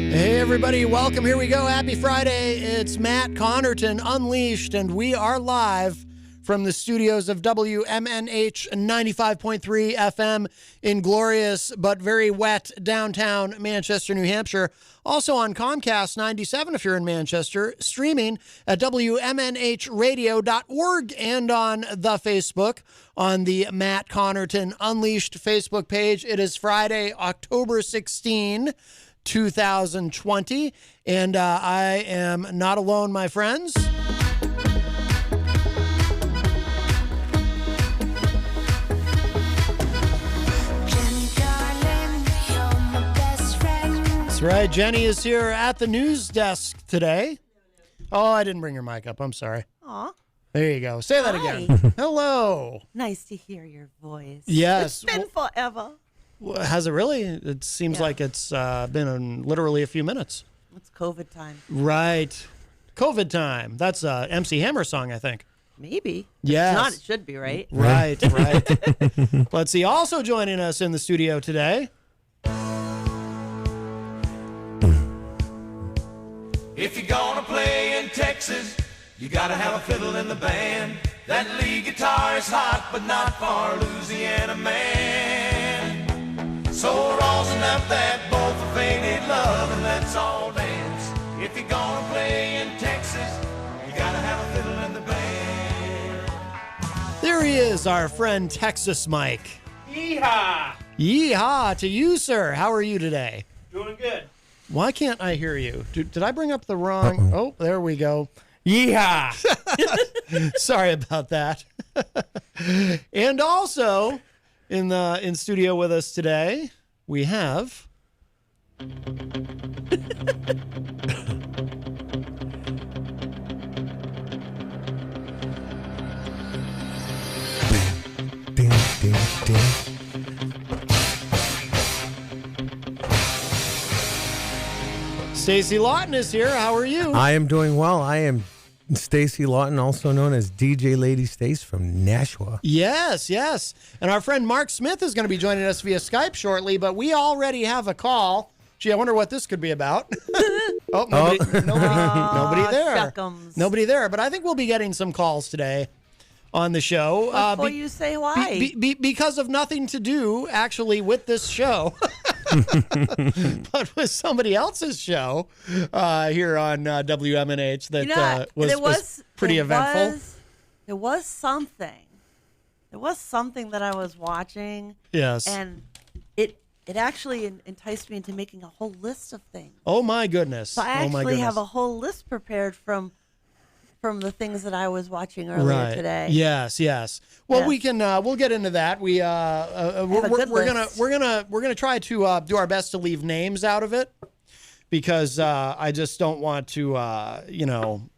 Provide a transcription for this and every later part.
Hey everybody, welcome. Here we go. Happy Friday. It's Matt Connarton Unleashed, and we are live from the studios of WMNH 95.3 FM in glorious but very wet downtown Manchester, New Hampshire. Also on Comcast 97 if you're in Manchester, streaming at WMNHradio.org and on the Facebook on the Matt Connarton Unleashed Facebook page. It is Friday, October 16, 2020, and I am not alone, my friends. That's right, Jenny is here at the news desk today. Oh, I didn't bring your mic up. I'm sorry. Aw. There you go. Say that again. Hello. Nice to hear your voice. Yes. It's been forever. Has it really? It seems like it's been literally a few minutes. It's COVID time. Right. COVID time. That's a MC Hammer song, I think. Maybe. Yes. If not, it should be, right? Right, right. Let's see. Also joining us in the studio today. If you're gonna play in Texas, you gotta have a fiddle in the band. That lead guitar is hot, but not for Louisiana man. So rosin up that bowl for faded love, and let's all dance. If you're gonna play in Texas, you gotta have a fiddle in the band. There he is, our friend Texas Mike. Yeehaw! Yeehaw to you, sir. How are you today? Doing good. Why can't I hear you? Did I bring up the wrong? Oh, there we go. Yeehaw! Sorry about that. And also in studio with us today, we have Ding, ding, ding. Stacy Lawton is here. How are you? I am doing well. I am Stacy Lawton, also known as DJ Lady Stace from Nashua. Yes, yes. And our friend Mark Smith is going to be joining us via Skype shortly, but we already have a call. Gee, I wonder what this could be about. Nobody there. Shuckums. Nobody there, but I think we'll be getting some calls today on the show. Before you say why. Because of nothing to do, actually, with this show. But with somebody else's show here on WMNH that was pretty eventful. There was something. There was something that I was watching. Yes. And it actually enticed me into making a whole list of things. Oh, my goodness. So I actually have a whole list prepared from the things that I was watching earlier today. Yes, yes. Well, we can we'll get into that. We're gonna try to do our best to leave names out of it because I just don't want to I'm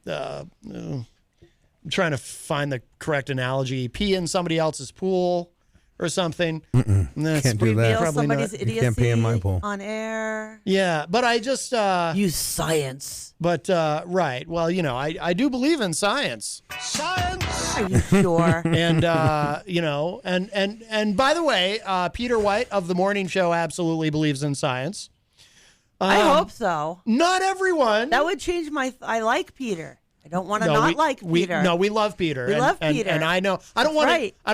trying to find the correct analogy. Pee in somebody else's pool or something. Can't do that. Reveal somebody's You can't pee in my pool. on air. Yeah, but I just Use science. But right. Well, I do believe in science. Science! Are you sure? And and by the way, Peter White of the morning show absolutely believes in science. I hope so. Not everyone. That would change I like Peter. I don't want to like Peter. We love Peter. We love Peter. And I know I don't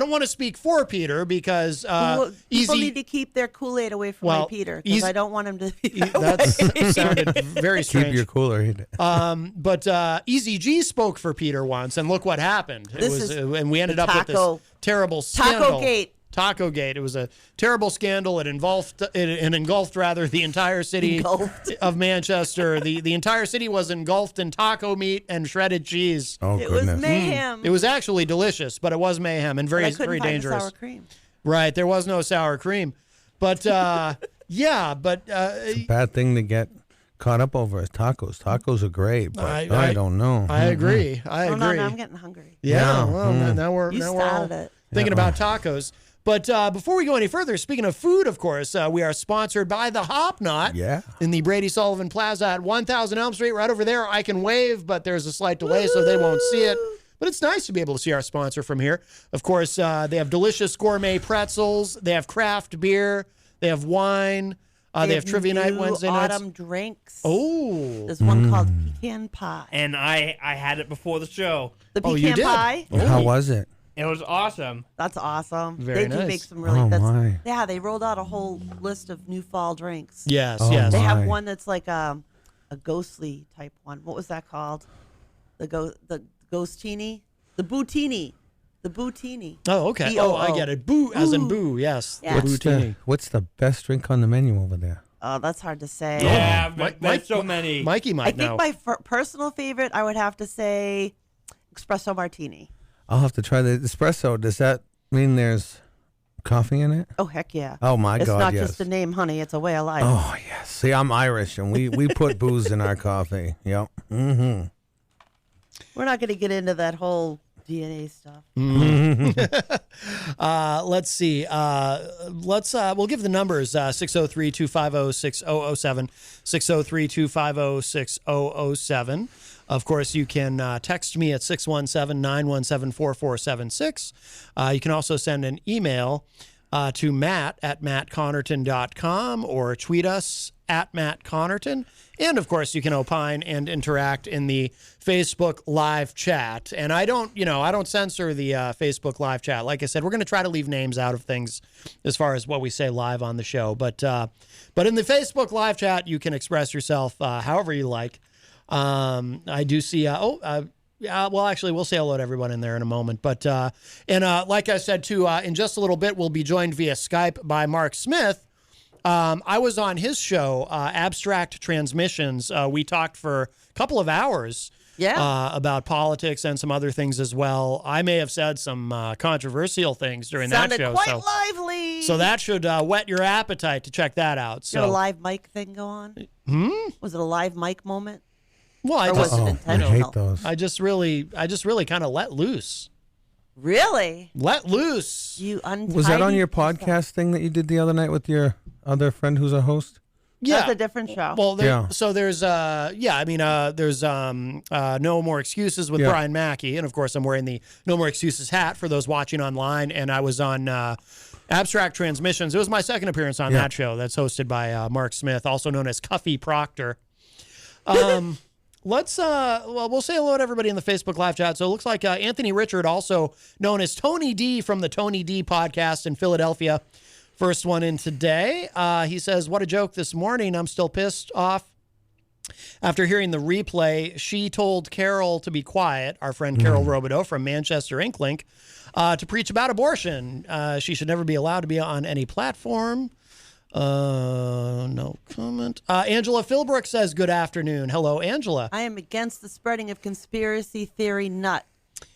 want to speak for Peter because people need to keep their Kool-Aid away from my Peter because I don't want him to be that sounded very strange. Keep your cooler. But Easy G spoke for Peter once, and look what happened. And we ended up with this terrible scandal. Taco Gate. It was a terrible scandal. It engulfed the entire city of Manchester. The entire city was engulfed in taco meat and shredded cheese. Oh, it goodness. was mayhem. It was actually delicious, but it was mayhem and very dangerous. Find the sour cream. Right, there was no sour cream. But it's a bad thing to get caught up over is tacos. Tacos are great, but I don't know. I agree. No, I'm getting hungry. Yeah, well, now we're started it. Thinking about tacos. But before we go any further, speaking of food, of course, we are sponsored by the Hop Knot in the Brady Sullivan Plaza at 1000 Elm Street. Right over there, I can wave, but there's a slight delay, so they won't see it. But it's nice to be able to see our sponsor from here. Of course, they have delicious gourmet pretzels. They have craft beer. They have wine. They have trivia night new Wednesday nights. autumn drinks. Oh. There's one called pecan pie. And I had it before the show. The Oh, you pecan did? pie. How was it? It was awesome. That's awesome. Very they do nice. make some really. Oh, that's, my. Yeah, they rolled out a whole list of new fall drinks. Yes, Oh, yes. They have my. one that's like a ghostly type one. What was that called? The ghostini, the bootini, the bootini. Oh, okay. B-O-O. Oh, I get it. Boo, as in boo. Yes. Yeah. The bootini. What's the best drink on the menu over there? Oh, that's hard to say. Yeah, Mike- there's Mike- so many. Mikey I might think know. my personal favorite, I would have to say, espresso martini. I'll have to try the espresso. Does that mean there's coffee in it? Oh heck yeah! Oh my It's God, not yes. just a name, honey. It's a way of life. Oh yes. See, I'm Irish, and we put booze in our coffee. Yep. Mm-hmm. We're not going to get into that whole DNA stuff. Let's see. We'll give the numbers 603-250-6007, 603-250-6007. Of course, you can text me at 617-917-4476. You can also send an email to matt@mattconnerton.com or tweet us at Matt Connarton. And of course, you can opine and interact in the Facebook live chat. And I don't censor the Facebook live chat. Like I said, we're going to try to leave names out of things as far as what we say live on the show. But in the Facebook live chat, you can express yourself however you like. I do see. Well, actually, we'll say hello to everyone in there in a moment. But like I said too, in just a little bit, we'll be joined via Skype by Mark Smith. I was on his show, Abstract Transmissions. We talked for a couple of hours about politics and some other things as well. I may have said some controversial things during that show. Sounded quite lively. So that should whet your appetite to check that out. Did a So, live mic thing go on? Was it a live mic moment? well, I Or just, was it Oh, I intentional? hate those. I just really kind of let loose. Really? Let loose. You untidy? Was that on your podcast thing that you did the other night with your other friend who's a host? That's a different show. Well, Yeah. so there's there's No More Excuses with Yeah. Brian Mackey, and of course I'm wearing the No More Excuses hat for those watching online, and I was on Abstract Transmissions. It was my second appearance on that show. That's hosted by Mark Smith, also known as Cuffy Proctor. We'll say hello to everybody in the Facebook live chat. So it looks like Anthony Richard, also known as Tony D from the Tony D podcast in Philadelphia. First one in today. He says, what a joke this morning. I'm still pissed off. After hearing the replay, she told Carol to be quiet, our friend Carol Robideau from Manchester Inklink, to preach about abortion. She should never be allowed to be on any platform. No comment. Angela Philbrook says, good afternoon. Hello, Angela. I am against the spreading of conspiracy theory nut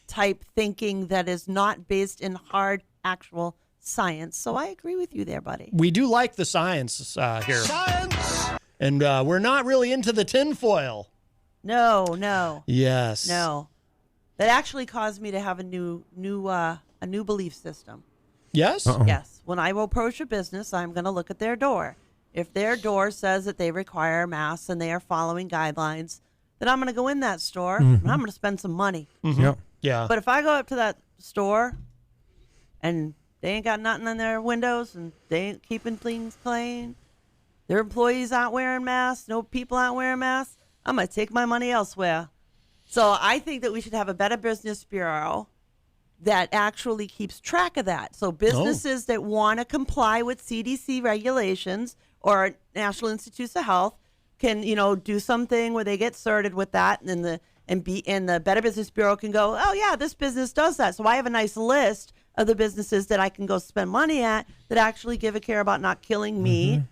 type thinking that is not based in hard, actual science. So I agree with you there, buddy. We do like the science here. Science! And we're not really into the tinfoil. No. Yes. No. That actually caused me to have a new belief system. Yes? Yes. When I will approach a business, I'm going to look at their door. If their door says that they require masks and they are following guidelines, then I'm going to go in that store and I'm going to spend some money. Yep. Yeah. But if I go up to that store and they ain't got nothing on their windows and they ain't keeping things clean, their employees aren't wearing masks, no people aren't wearing masks, I'm going to take my money elsewhere. So I think that we should have a Better Business Bureau that actually keeps track of that. So businesses that want to comply with CDC regulations or National Institutes of Health can, do something where they get started with that, and the Better Business Bureau can go, oh yeah, this business does that. So I have a nice list of the businesses that I can go spend money at that actually give a care about not killing me.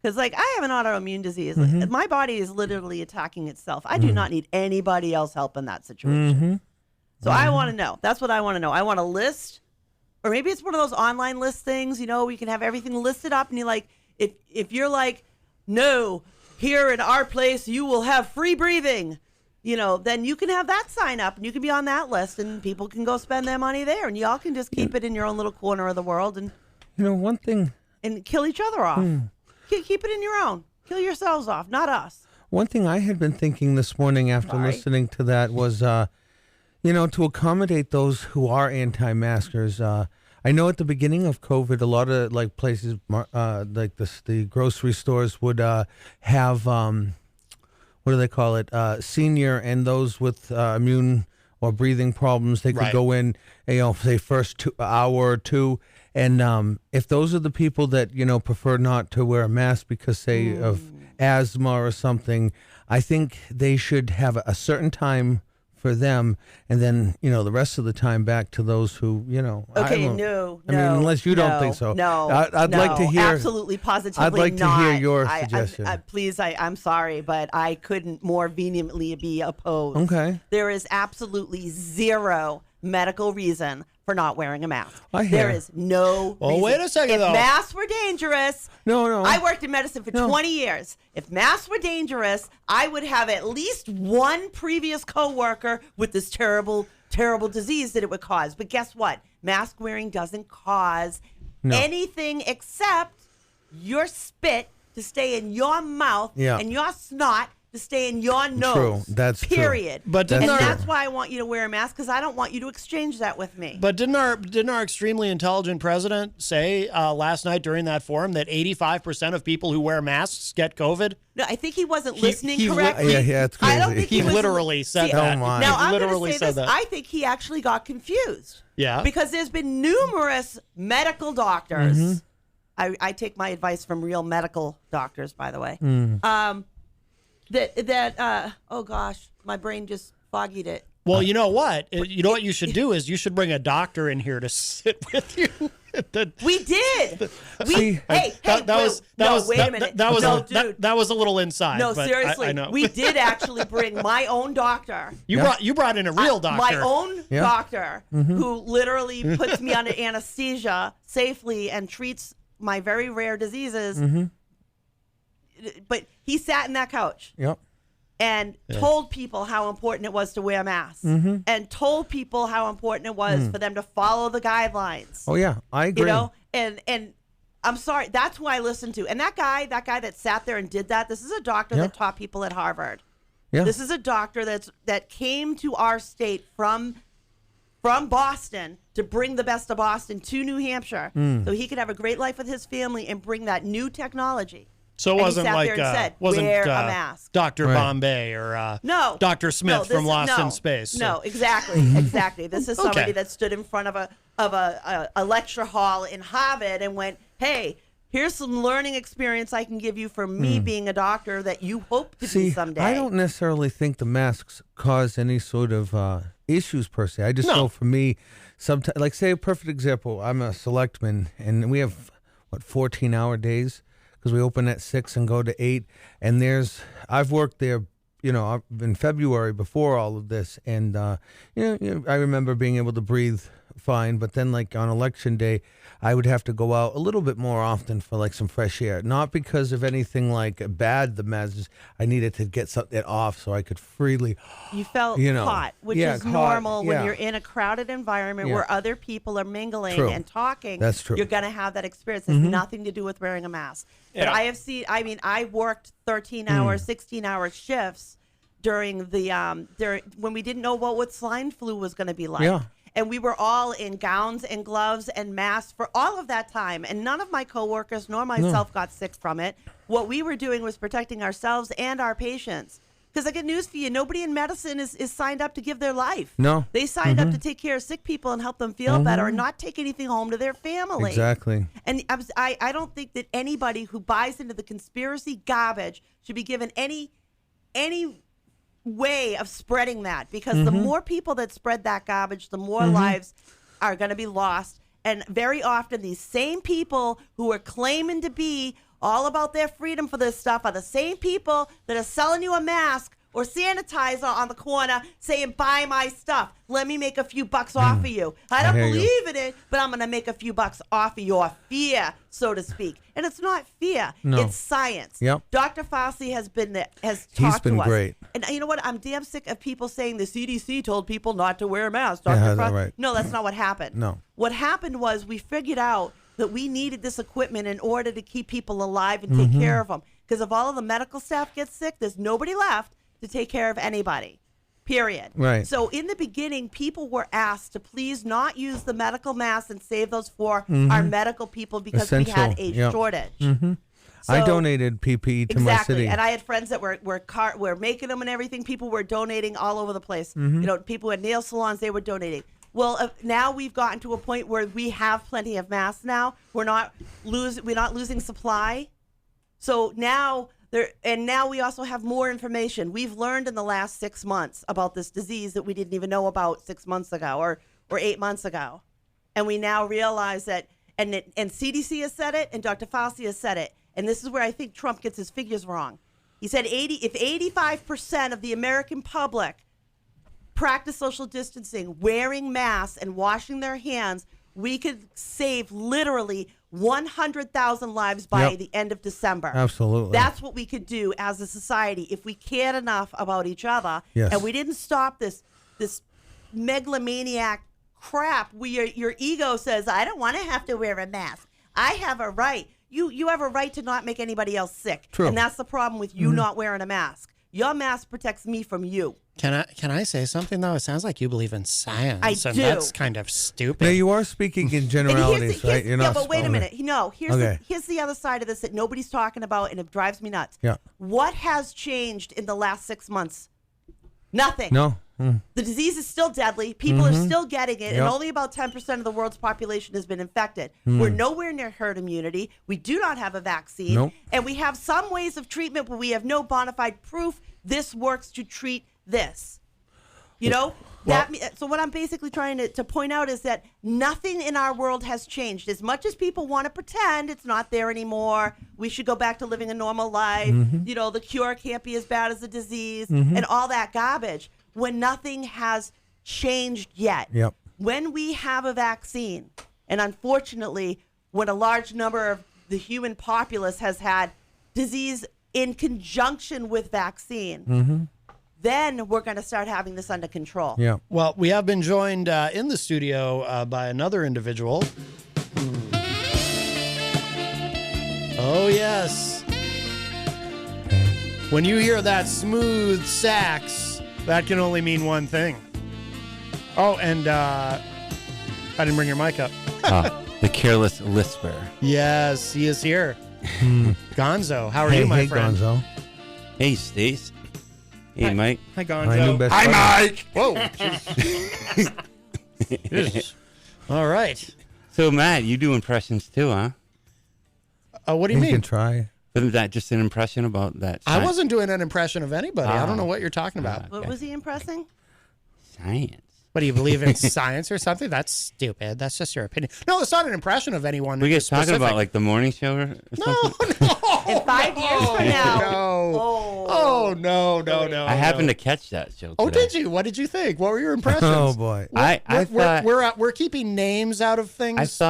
Because, I have an autoimmune disease. My body is literally attacking itself. I do not need anybody else help in that situation. So I want to know. That's what I want to know. I want a list, or maybe it's one of those online list things, we can have everything listed up, and you're like, if you're like, no, here in our place, you will have free breathing, then you can have that sign up, and you can be on that list, and people can go spend their money there, and y'all can just keep it in your own little corner of the world, and One thing kill each other off. Keep it in your own. Kill yourselves off, not us. One thing I had been thinking this morning after listening to that was, to accommodate those who are anti-maskers, I I know at the beginning of COVID, a lot of like places, like the grocery stores would have what do they call it? Senior and those with immune or breathing problems. They could Right. go in, say first hour or two. And if those are the people that, prefer not to wear a mask because, say, of asthma or something, I think they should have a certain time for them, and then, the rest of the time back to those who, Okay, I no, mean, unless you don't think so. No, I'd like to hear. Absolutely, positively I'd like not. to hear your suggestion. Please, I'm sorry, but I couldn't more vehemently be opposed. Okay. There is absolutely zero medical reason for not wearing a mask. I hear. There is no Well, reason. wait a second, if though. masks were dangerous, No. I worked in medicine for No. 20 years. If masks were dangerous, I would have at least one previous coworker with this terrible, terrible disease that it would cause. But guess what? Mask wearing doesn't cause anything except your spit to stay in your mouth and your snot to stay in your nose. True. That's true. period. But and didn't our- that's why I want you to wear a mask, because I don't want you to exchange that with me. But didn't our extremely intelligent president say last night during that forum that 85% of people who wear masks get COVID? No, I think he wasn't listening he li- correctly. Yeah, it's I don't crazy. think He was- literally said See, that. Oh, my. Now, He I'm going literally to say said this. that. I think he actually got confused. Yeah. Because there's been numerous medical doctors. Mm-hmm. I take my advice from real medical doctors, by the way. Mm. Oh gosh, my brain just foggied it. Well, you know what? You know what you should do is you should bring a doctor in here to sit with you. We did. See, Hey, that was wait a minute. That was No, that, dude. that was a little inside. No, but seriously. I know. We did actually bring my own doctor. You brought in a real doctor. My own Yeah. doctor who literally puts me under anesthesia safely and treats my very rare diseases. But he sat in that couch Yep. and told people how important it was to wear masks and told people how important it was for them to follow the guidelines. Oh yeah, I agree. And I'm sorry, that's who I listened to. And that guy that sat there and did that, this is a doctor that taught people at Harvard. Yeah. This is a doctor that came to our state from Boston to bring the best of Boston to New Hampshire so he could have a great life with his family and bring that new technology. So it And he wasn't sat like there and said, wasn't wear a mask. Dr. Right. Bombay or No, Dr. Smith no, this from is- Lost no, in Space. So- No, exactly. This is somebody Okay. that stood in front of a lecture hall in Harvard and went, "Hey, here's some learning experience I can give you for me being a doctor that you hope to be See, someday." I don't necessarily think the masks cause any sort of issues per se. I just No. know for me, sometimes, like say a perfect example, I'm a selectman and we have 14-hour days because we open at 6 and go to 8. And I've worked there, in February before all of this, and I remember being able to breathe fine, but then like on election day I would have to go out a little bit more often for like some fresh air, not because of anything like bad, the messages. I needed to get something off so I could freely You felt hot, which is hot, normal when yeah. you're in a crowded environment Yeah. where other people are mingling True. and talking. That's true. You're going to have that experience. It has nothing to do with wearing a mask. But Yeah. I worked 13-hour, 16-hour shifts during when we didn't know what swine flu was going to be like. Yeah. And we were all in gowns and gloves and masks for all of that time. And none of my coworkers nor myself got sick from it. What we were doing was protecting ourselves and our patients. Because I get news for you, nobody in medicine is signed up to give their life. No. They signed up to take care of sick people and help them feel better and not take anything home to their family. Exactly. And I don't think that anybody who buys into the conspiracy garbage should be given any way of spreading that, because the more people that spread that garbage, the more lives are going to be lost. And very often these same people who are claiming to be all about their freedom for this stuff are the same people that are selling you a mask or sanitizer on the corner saying, "Buy my stuff. Let me make a few bucks off of you." I don't hear you. believe in it, but I'm going to make a few bucks off of your fear, so to speak. And it's not fear. No. It's science. Yep. Dr. Fauci has talked He's been to us. great. And you know what? I'm damn sick of people saying the CDC told people not to wear a mask. Yeah, Dr. Fauci. right. No, that's not what happened. No. What happened was we figured out that we needed this equipment in order to keep people alive and take care of them. Because if all of the medical staff gets sick, there's nobody left to take care of anybody. period. Right. So in the beginning, people were asked to please not use the medical masks and save those for our medical people because we had a Essential, yep. shortage. I So- donated PPE to my Exactly, city. and I had friends that were making them and everything. People were donating all over the place. You know, people at nail salons, they were donating. Well, now we've gotten to a point where we have plenty of masks. Now we're not losing supply. So now now we also have more information. We've learned in the last 6 months about this disease that we didn't even know about 6 months ago or 8 months ago, and we now realize that. And CDC has said it, and Dr. Fauci has said it. And this is where I think Trump gets his figures wrong. He said if 85% of the American public practice social distancing, wearing masks, and washing their hands, we could save literally 100,000 lives by Yep. the end of December. Absolutely. That's what we could do as a society if we cared enough about each other. Yes. And we didn't stop this megalomaniac crap where your ego says, I don't want to have to wear a mask. I have a right. You have a right to not make anybody else sick. True. And that's the problem with you not wearing a mask. Your mask protects me from you. Can I say something though? It sounds like you believe in science, I and do. that's kind of stupid. Now, you are speaking in And generalities, right? You're not but wait a spelling minute. it. No, Okay. here's the other side of this that nobody's talking about, and it drives me nuts. Yeah. What has changed in the last 6 months? Nothing. No. The disease is still deadly. People are still getting it, and Yep. only about 10% of the world's population has been infected. We're nowhere near herd immunity. We do not have a vaccine. Nope. And we have some ways of treatment, but we have no bona fide proof this works to treat this. You know? So what I'm basically trying to point out is that nothing in our world has changed. As much as people want to pretend it's not there anymore, we should go back to living a normal life. You know, the cure can't be as bad as the disease and all that garbage. When nothing has changed yet. Yep. When we have a vaccine, and unfortunately, when a large number of the human populace has had disease in conjunction with vaccine, then we're going to start having this under control. Yeah. Well, we have been joined in the studio by another individual. Oh, yes. When you hear that smooth sax, that can only mean one thing. Oh, and I didn't bring your mic up. The careless lisper. Yes, he is here. Gonzo, how are you, my hey, friend? Gonzo. Hey, Stace. Hey, Mike. Hi, My new Gonzo. best Hi, buddy. Mike. Whoa. Jeez. All right. So, Matt, you do impressions too, huh? What do you You mean? can try. Wasn't that just an impression about that? I wasn't doing an impression of anybody. I don't know Ah. what you're talking about. What was he impressing? Science. What, do you believe in science or something? That's stupid. That's just your opinion. No, it's not an impression of anyone. We get talking specific. about like the morning show or something? In 5 years from now. No. Oh, no. I happened to catch that show today. Oh, did you? What did you think? What were your impressions? Oh, boy. I thought we're keeping names out of things.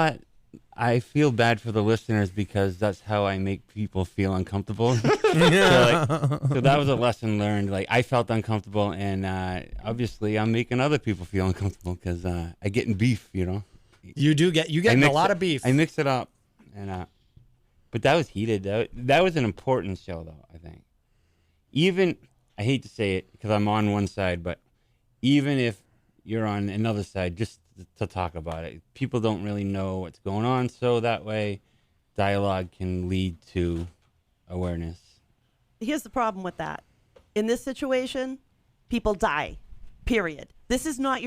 I feel bad for the listeners because that's how I make people feel uncomfortable. So that was a lesson learned. Like, I felt uncomfortable, and obviously I'm making other people feel uncomfortable because I get in beef, you know. You get in a lot of beef. I mix it up, and but that was heated. That was an important show, though. I think. Even I hate to say it because I'm on one side, but even if you're on another side, just to talk about it, people don't really know what's going on, so that way, dialogue can lead to awareness. Here's the problem with that. In this situation, people die, period. This is not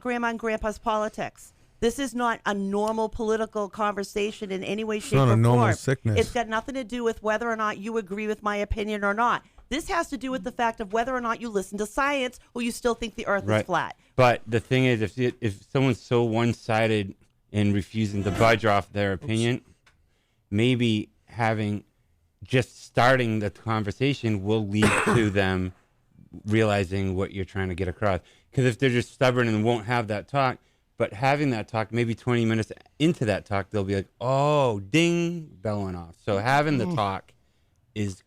grandma and grandpa's politics. This is not a normal political conversation in any way, shape, or not a form. normal sickness. It's got nothing to do with whether or not you agree with my opinion or not. This has to do with the fact of whether or not you listen to science or you still think the earth is flat. But the thing is, if someone's so one-sided in refusing to budge off their opinion, maybe starting the conversation will lead to them realizing what you're trying to get across. Because if they're just stubborn and won't have that talk, but having that talk, maybe 20 minutes into that talk, they'll be like, oh, ding, bell went off. So having the talk is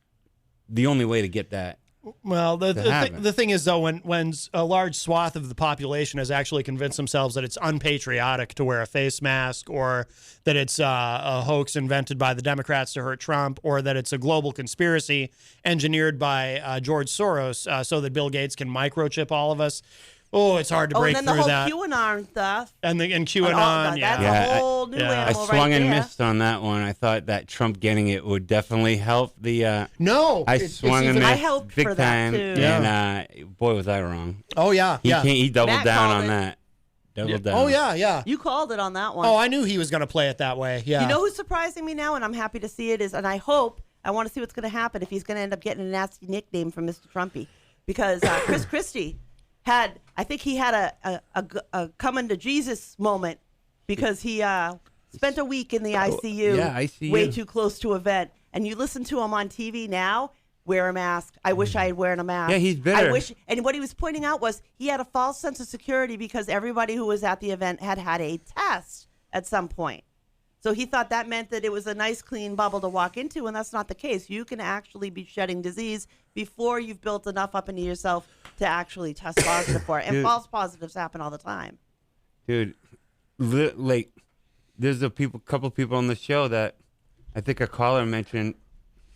the only way to get that Well, happen. the thing is, though, when a large swath of the population has actually convinced themselves that it's unpatriotic to wear a face mask, or that it's a hoax invented by the Democrats to hurt Trump, or that it's a global conspiracy engineered by George Soros so that Bill Gates can microchip all of us. Oh, it's hard to break and then through the that. whole QAnon stuff. And QAnon, That's yeah. a whole new I animal swung right and there. missed on that one. I thought that Trump getting it would definitely help the. No, I it's swung and even- missed I hoped big for that, time, too. and boy, was I wrong. Oh yeah, yeah. He doubled Matt down called on it. that. Doubled down. Oh yeah, yeah. You called it on that one. Oh, I knew he was going to play it that way. Yeah. You know who's surprising me now, and I'm happy to see it is, and I want to see what's going to happen if he's going to end up getting a nasty nickname from Mr. Trumpy, because Chris Christie I think he had a coming to Jesus moment, because he spent a week in the ICU, yeah, ICU. way too close to a vent, and you listen to him on TV now. Wear a mask. I wish I had worn a mask. Yeah, he's bitter. I wish, and what he was pointing out was he had a false sense of security because everybody who was at the event had a test at some point. So he thought that meant that it was a nice, clean bubble to walk into, and that's not the case. You can actually be shedding disease before you've built enough up into yourself to actually test positive for it. And Dude. false positives happen all the time. Dude, like, there's couple people on the show that I think a caller mentioned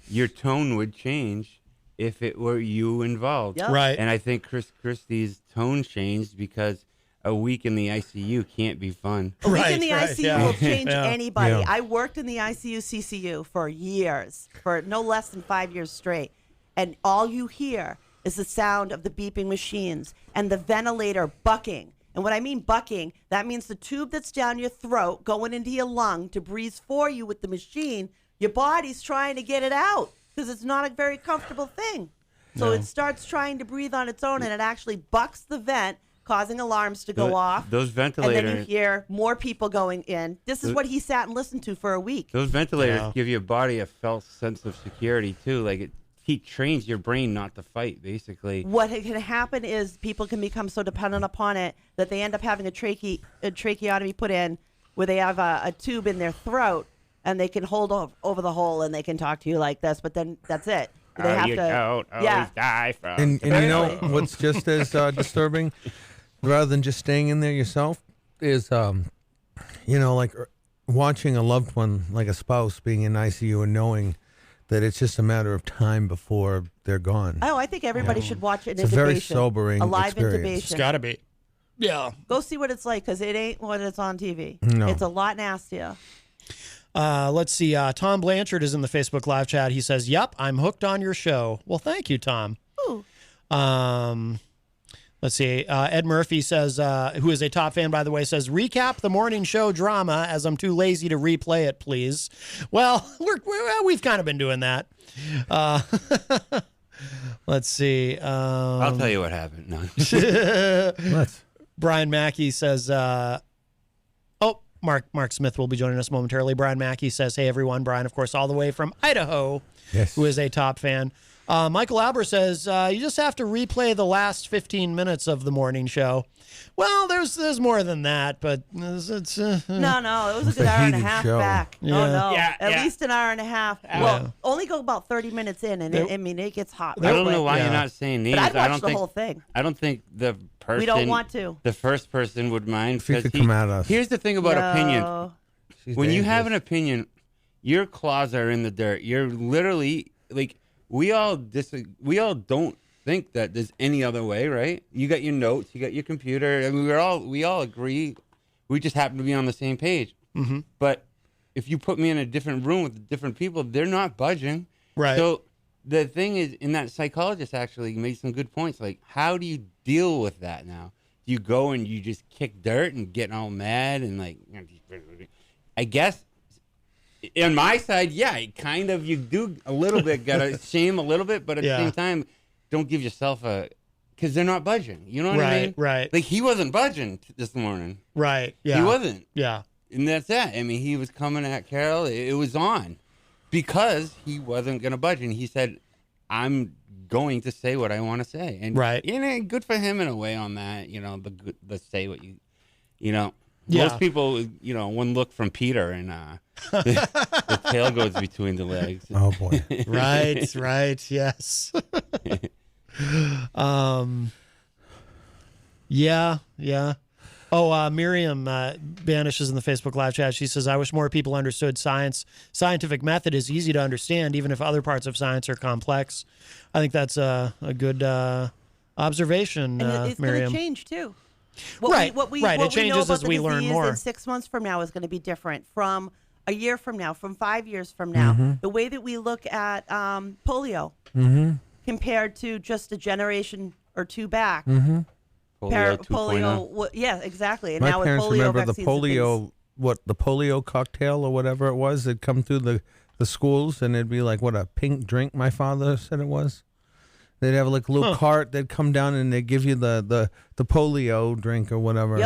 your tone would change if it were you involved. Yep. Right. And I think Chris Christie's tone changed because a week in the ICU can't be fun. A week in Right, the right, ICU yeah. will change Yeah. anybody. Yeah. I worked in the ICU CCU for years, for no less than 5 years straight. And all you hear is the sound of the beeping machines and the ventilator bucking. And what I mean bucking, that means the tube that's down your throat going into your lung to breathe for you with the machine. Your body's trying to get it out because it's not a very comfortable thing. So it starts trying to breathe on its own, and it actually bucks the vent, causing alarms to go off. Those And then ventilators. you hear more people going in. This is what he sat and listened to for a week. Those ventilators Yeah. give your body a false sense of security too. Like he trains your brain not to fight, basically. What can happen is people can become so dependent upon it that they end up having a tracheotomy put in, where they have a tube in their throat, and they can hold over the hole, and they can talk to you like this. But then that's it. They have you to. don't always die from. And you know Exactly. what's just as disturbing, rather than just staying in there yourself, is like watching a loved one, like a spouse, being in ICU and knowing that it's just a matter of time before they're gone. Oh, I think everybody should watch an It's a very intubation, sobering a live experience. It's intubation. got to be. Yeah. Go see what it's like, because it ain't what it's on TV. No. It's a lot nastier. Let's see. Tom Blanchard is in the Facebook live chat. He says, "Yep, I'm hooked on your show." Well, thank you, Tom. Ooh. Let's see. Ed Murphy says, who is a top fan, by the way, says, "Recap the morning show drama, as I'm too lazy to replay it, please." Well, we've kind of been doing that. Let's see. I'll tell you what happened. No. Let's. Brian Mackey says, Mark Smith will be joining us momentarily. Brian Mackey says, "Hey, everyone." Brian, of course, all the way from Idaho, Yes. who is a top fan. Michael Albert says, "You just have to replay the last 15 minutes of the morning show." Well, there's more than that, but it's No, it was a good a hour and a heated half show. back. Yeah. Oh, no. Yeah, At yeah. least an hour and a half. Well, only go about 30 minutes in, and it gets hot. I real don't know quick. why Yeah. you're not saying names. But I'd I watch don't the think whole thing. I don't think the person. We don't want to. The first person would mind. If you 'cause could come at us. Here's the thing about opinion. No. She's When you have an dangerous. opinion, your claws are in the dirt. You're literally like we all don't think that there's any other way, right? You got your notes, you got your computer, and we all agree. We just happen to be on the same page. Mm-hmm. But if you put me in a different room with different people, they're not budging. Right. So the thing is, and that psychologist actually made some good points. Like, how do you deal with that now? Do you go and you just kick dirt and get all mad and like? I guess on my side, yeah, kind of. You do a little bit, gotta shame a little bit, but at Yeah. the same time, don't give yourself because they're not budging. You know what I mean? Right. Like he wasn't budging this morning. Right. Yeah. He wasn't. Yeah. And that's that. I mean, he was coming at Carol. It was on because he wasn't going to budge. And he said, "I'm going to say what I want to say." And Right. Good for him in a way on that. The say what Yeah. Most people, one look from Peter and the tail goes between the legs. Oh boy. Right. Right. Yes. Yeah. Oh, Miriam banishes in the Facebook live chat. She says, I wish more people understood scientific method is easy to understand, even if other parts of science are complex. I think that's a good observation, And it's going Miriam. to change, too. Right. What we It know changes about as the we learn disease more. in 6 months from now is going to be different from a year from now, from 5 years from now. The way that we look at polio compared to just a generation or two back. Polio 2.0. Polio, yeah, exactly. And My now with parents polio remember the vaccines and things. polio cocktail or whatever it was that come through the schools, and it'd be like what a pink drink. My father said it was. They'd have like a little cart. They'd come down and they'd give you the polio drink or whatever.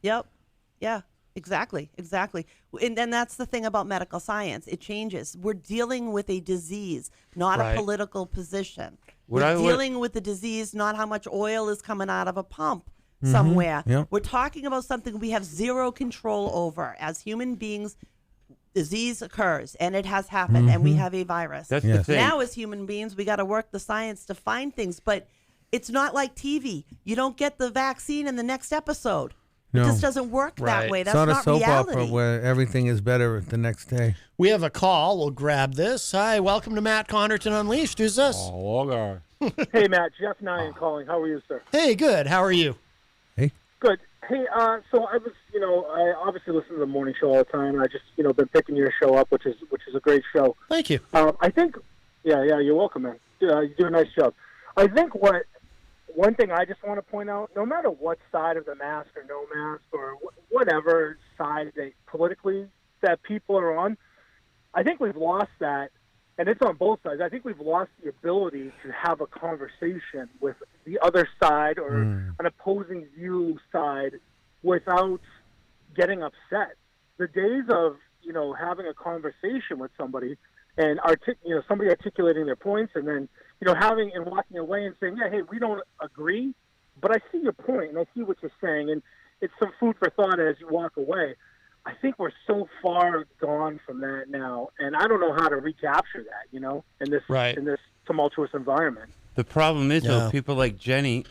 Yep. Yeah. Exactly. And then that's the thing about medical science. It changes. We're dealing with a disease, not Right. a political position. What We're I would- dealing with the disease, not how much oil is coming out of a pump somewhere. Yep. We're talking about something we have zero control over. As human beings, disease occurs, and it has happened, and we have a virus. That's the Yes. thing. Now, as human beings, we got to work the science to find things, but it's not like TV. You don't get the vaccine in the next episode. It No. just doesn't work Right. that way. It's That's not a not soap reality. opera where everything is better the next day. We have a call. We'll grab this. Hi, welcome to Matt Connarton Unleashed. Who's this? Oh, Hey, Matt, Jeff Nyan calling. How are you, sir? Hey, good. How are you? Hey, Good. Hey, so I was, I obviously listen to the morning show all the time. I just, been picking your show up, which is a great show. Thank you. I think, yeah, you're welcome, man. You do a nice job. I think one thing I just want to point out, no matter what side of the mask or no mask or whatever side politically that people are on, I think we've lost that, and it's on both sides. I think we've lost the ability to have a conversation with the other side or an opposing view side without getting upset. The days of, having a conversation with somebody and somebody articulating their points and then, having and walking away and saying, yeah, hey, we don't agree, but I see your point and I see what you're saying, and it's some food for thought as you walk away. I think we're so far gone from that now, and I don't know how to recapture that, in this tumultuous environment. The problem is, Yeah. though, people like Jenny,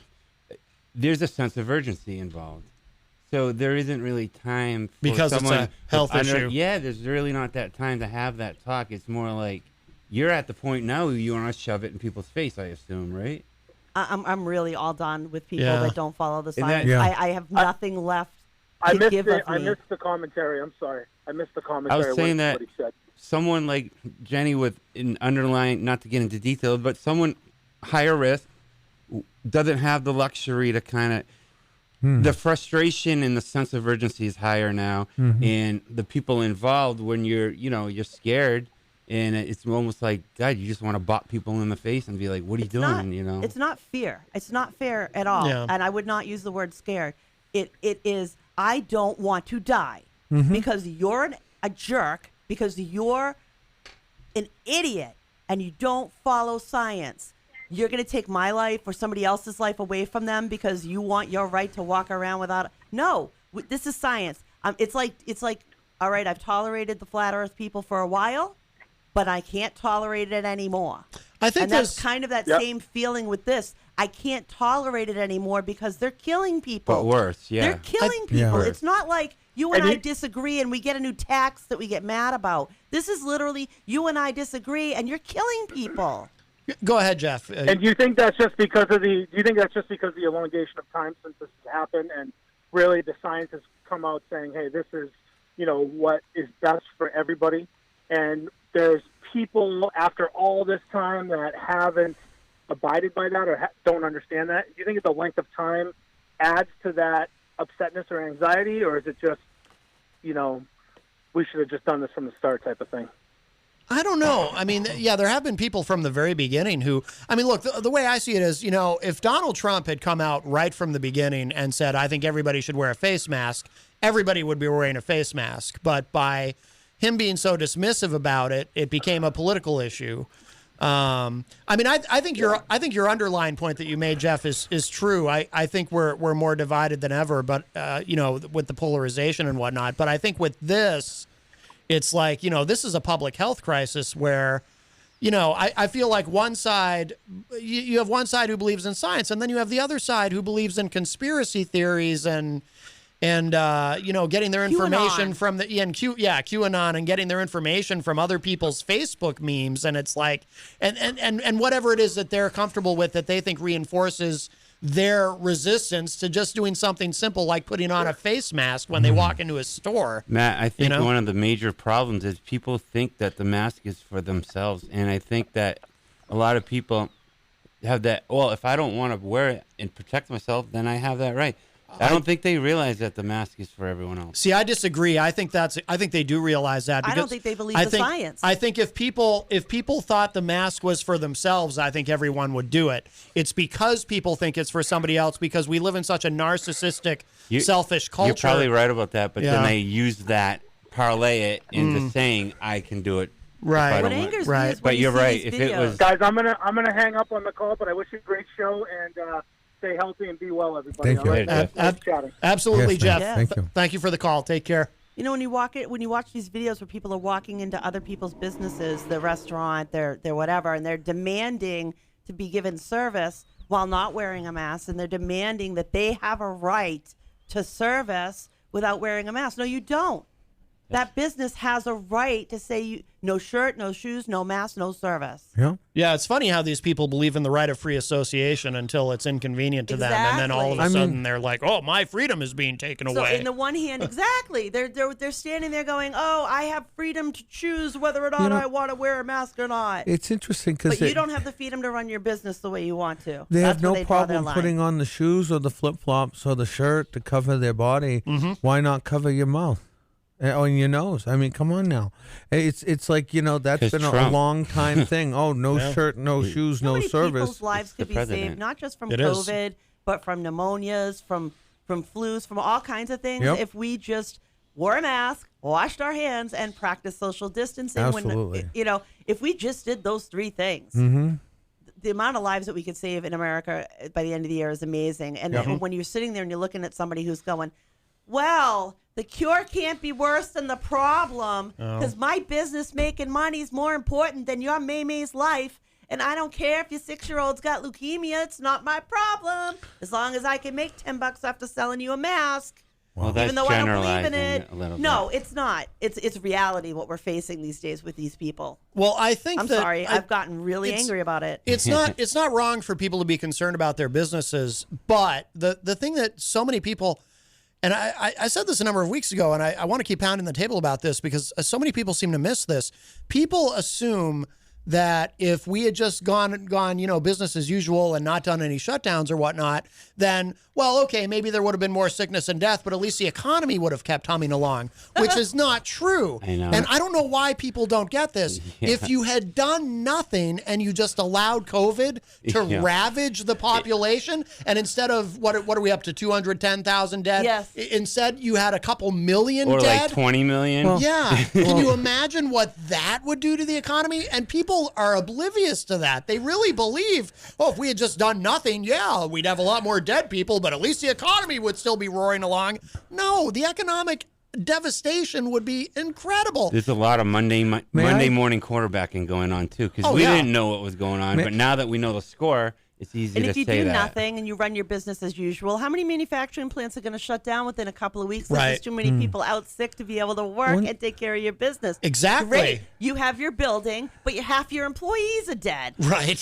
there's a sense of urgency involved. So there isn't really time for Because it's someone a health with issue. Yeah, there's really not that time to have that talk. It's more like you're at the point now where you want to shove it in people's face, I assume, right? I'm really all done with people Yeah. that don't follow the And that- science. Yeah. I have nothing left I to missed give it. of I me. missed the commentary. I'm sorry. I missed the commentary. I was saying what he said. Someone like Jenny with an underlying, not to get into details, but someone higher risk doesn't have the luxury to kind of, the frustration and the sense of urgency is higher now. And the people involved, when you're scared, and it's almost like, God, you just want to bop people in the face and be like, what are you doing, It's not fear. It's not fair at all. Yeah. And I would not use the word scared. It is, I don't want to die because you're a jerk, because you're an idiot and you don't follow science. You're going to take my life or somebody else's life away from them because you want your right to walk around without. No, this is science. It's like, all right, I've tolerated the flat earth people for a while, but I can't tolerate it anymore. I think And that's there's kind of that Yep. same feeling with this. I can't tolerate it anymore because they're killing people. But worse, yeah. They're killing Yeah. people. Worse. It's not like you and And I you- disagree and we get a new tax that we get mad about. This is literally you and I disagree and you're killing people. Go ahead, Jeff. And do you think that's just because of the elongation of time since this has happened, and really the science has come out saying, hey, this is, what is best for everybody, and there's people after all this time that haven't abided by that or don't understand that? Do you think the length of time adds to that upsetness or anxiety, or is it just, we should have just done this from the start type of thing? I don't know. I mean, yeah, there have been people from the very beginning who, I mean, look, the way I see it is, if Donald Trump had come out right from the beginning and said, I think everybody should wear a face mask, everybody would be wearing a face mask. But by him being so dismissive about it, it became a political issue. I mean, I think your underlying point that you made, Jeff, is true. I think we're more divided than ever, but with the polarization and whatnot. But I think with this, it's like, this is a public health crisis where, I feel like one side, you have one side who believes in science, and then you have the other side who believes in conspiracy theories and getting their information QAnon. from QAnon, and getting their information from other people's Facebook memes, and it's like, and whatever it is that they're comfortable with that they think reinforces their resistance to just doing something simple like putting on a face mask when they walk into a store. Matt, I think one of the major problems is people think that the mask is for themselves, and I think that a lot of people have that. Well, if I don't want to wear it and protect myself, then I have that right. I don't think they realize that the mask is for everyone else. See, I disagree. I think they do realize that. I don't think they believe the science. I think if people thought the mask was for themselves, I think everyone would do it. It's because people think it's for somebody else, because we live in such a narcissistic, selfish culture. You're probably right about that, but then they use that, parlay it into saying I can do it. Right. What angers me is when But you you're see right. these If it was, Guys, I'm gonna hang up on the call, but I wish you a great show, and stay healthy and be well, everybody. Thank you. All right? Nice Chatting. Absolutely, Yes, Jeff. man. Thank you. Thank you for the call. Take care. when you watch these videos where people are walking into other people's businesses, their restaurant, their whatever, and they're demanding to be given service while not wearing a mask, and they're demanding that they have a right to service without wearing a mask. No, you don't. That business has a right to say no shirt, no shoes, no mask, no service. Yeah. Yeah, it's funny how these people believe in the right of free association until it's inconvenient to them, and then all of a Exactly. sudden they're like, "Oh, my freedom is being taken So away." in the one hand, exactly, they're standing there going, "Oh, I have freedom to choose whether or not I want to wear a mask or not." It's interesting because But you don't have the freedom to run your business the way you want to. they That's have where no they draw their problem line. putting on the shoes or the flip flops or the shirt to cover their body. Why not cover your mouth? Or your nose. I mean, come on now. It's like, that's 'Cause been a Trump. long time thing. Oh, no shirt, no shoes, How no many service. people's lives could the be saved, president. not just from It is. COVID, but from pneumonias, from flus, from all kinds of things. Yep. If we just wore a mask, washed our hands, and practiced social distancing. Absolutely. If we just did those three things, the amount of lives that we could save in America by the end of the year is amazing. And when you're sitting there and you're looking at somebody who's going, well, the cure can't be worse than the problem because my business making money is more important than your Maymay's life. And I don't care if your 6-year-old's got leukemia. It's not my problem. As long as I can make $10 after selling you a mask. well, that's Even though I don't believe in generalizing it. a little No, bit. it's not. It's reality what we're facing these days with these people. Well, I think I'm that sorry. I've gotten really it's- angry about it. it's not wrong for people to be concerned about their businesses, but the thing that so many people, and I said this a number of weeks ago, and I want to keep pounding the table about this because so many people seem to miss this. People assume that if we had just gone, business as usual and not done any shutdowns or whatnot, then, well, okay, maybe there would have been more sickness and death, but at least the economy would have kept humming along, which is not true. I know. And I don't know why people don't get this. If you had done nothing and you just allowed COVID to ravage the population, and instead of, what are we up to, 210,000 dead? Yes. Instead, you had a couple million Or dead. like 20 million. Yeah. Can you imagine what that would do to the economy? And people are oblivious to that. They really believe, if we had just done nothing, we'd have a lot more dead people, but at least the economy would still be roaring along. No, the economic devastation would be incredible. There's a lot of Monday I- morning quarterbacking going on too, because Oh, we yeah. didn't know what was going on, but now that we know the score, it's easy And to if you say do that. nothing and you run your business as usual, how many manufacturing plants are going to shut down within a couple of weeks? Right. There's too many people out sick to be able to work and take care of your business. Exactly. Great. You have your building, but half your employees are dead. Right.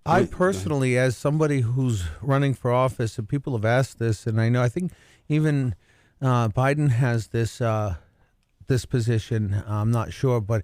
I personally, as somebody who's running for office, and people have asked this, and I think even Biden has this position. I'm not sure, but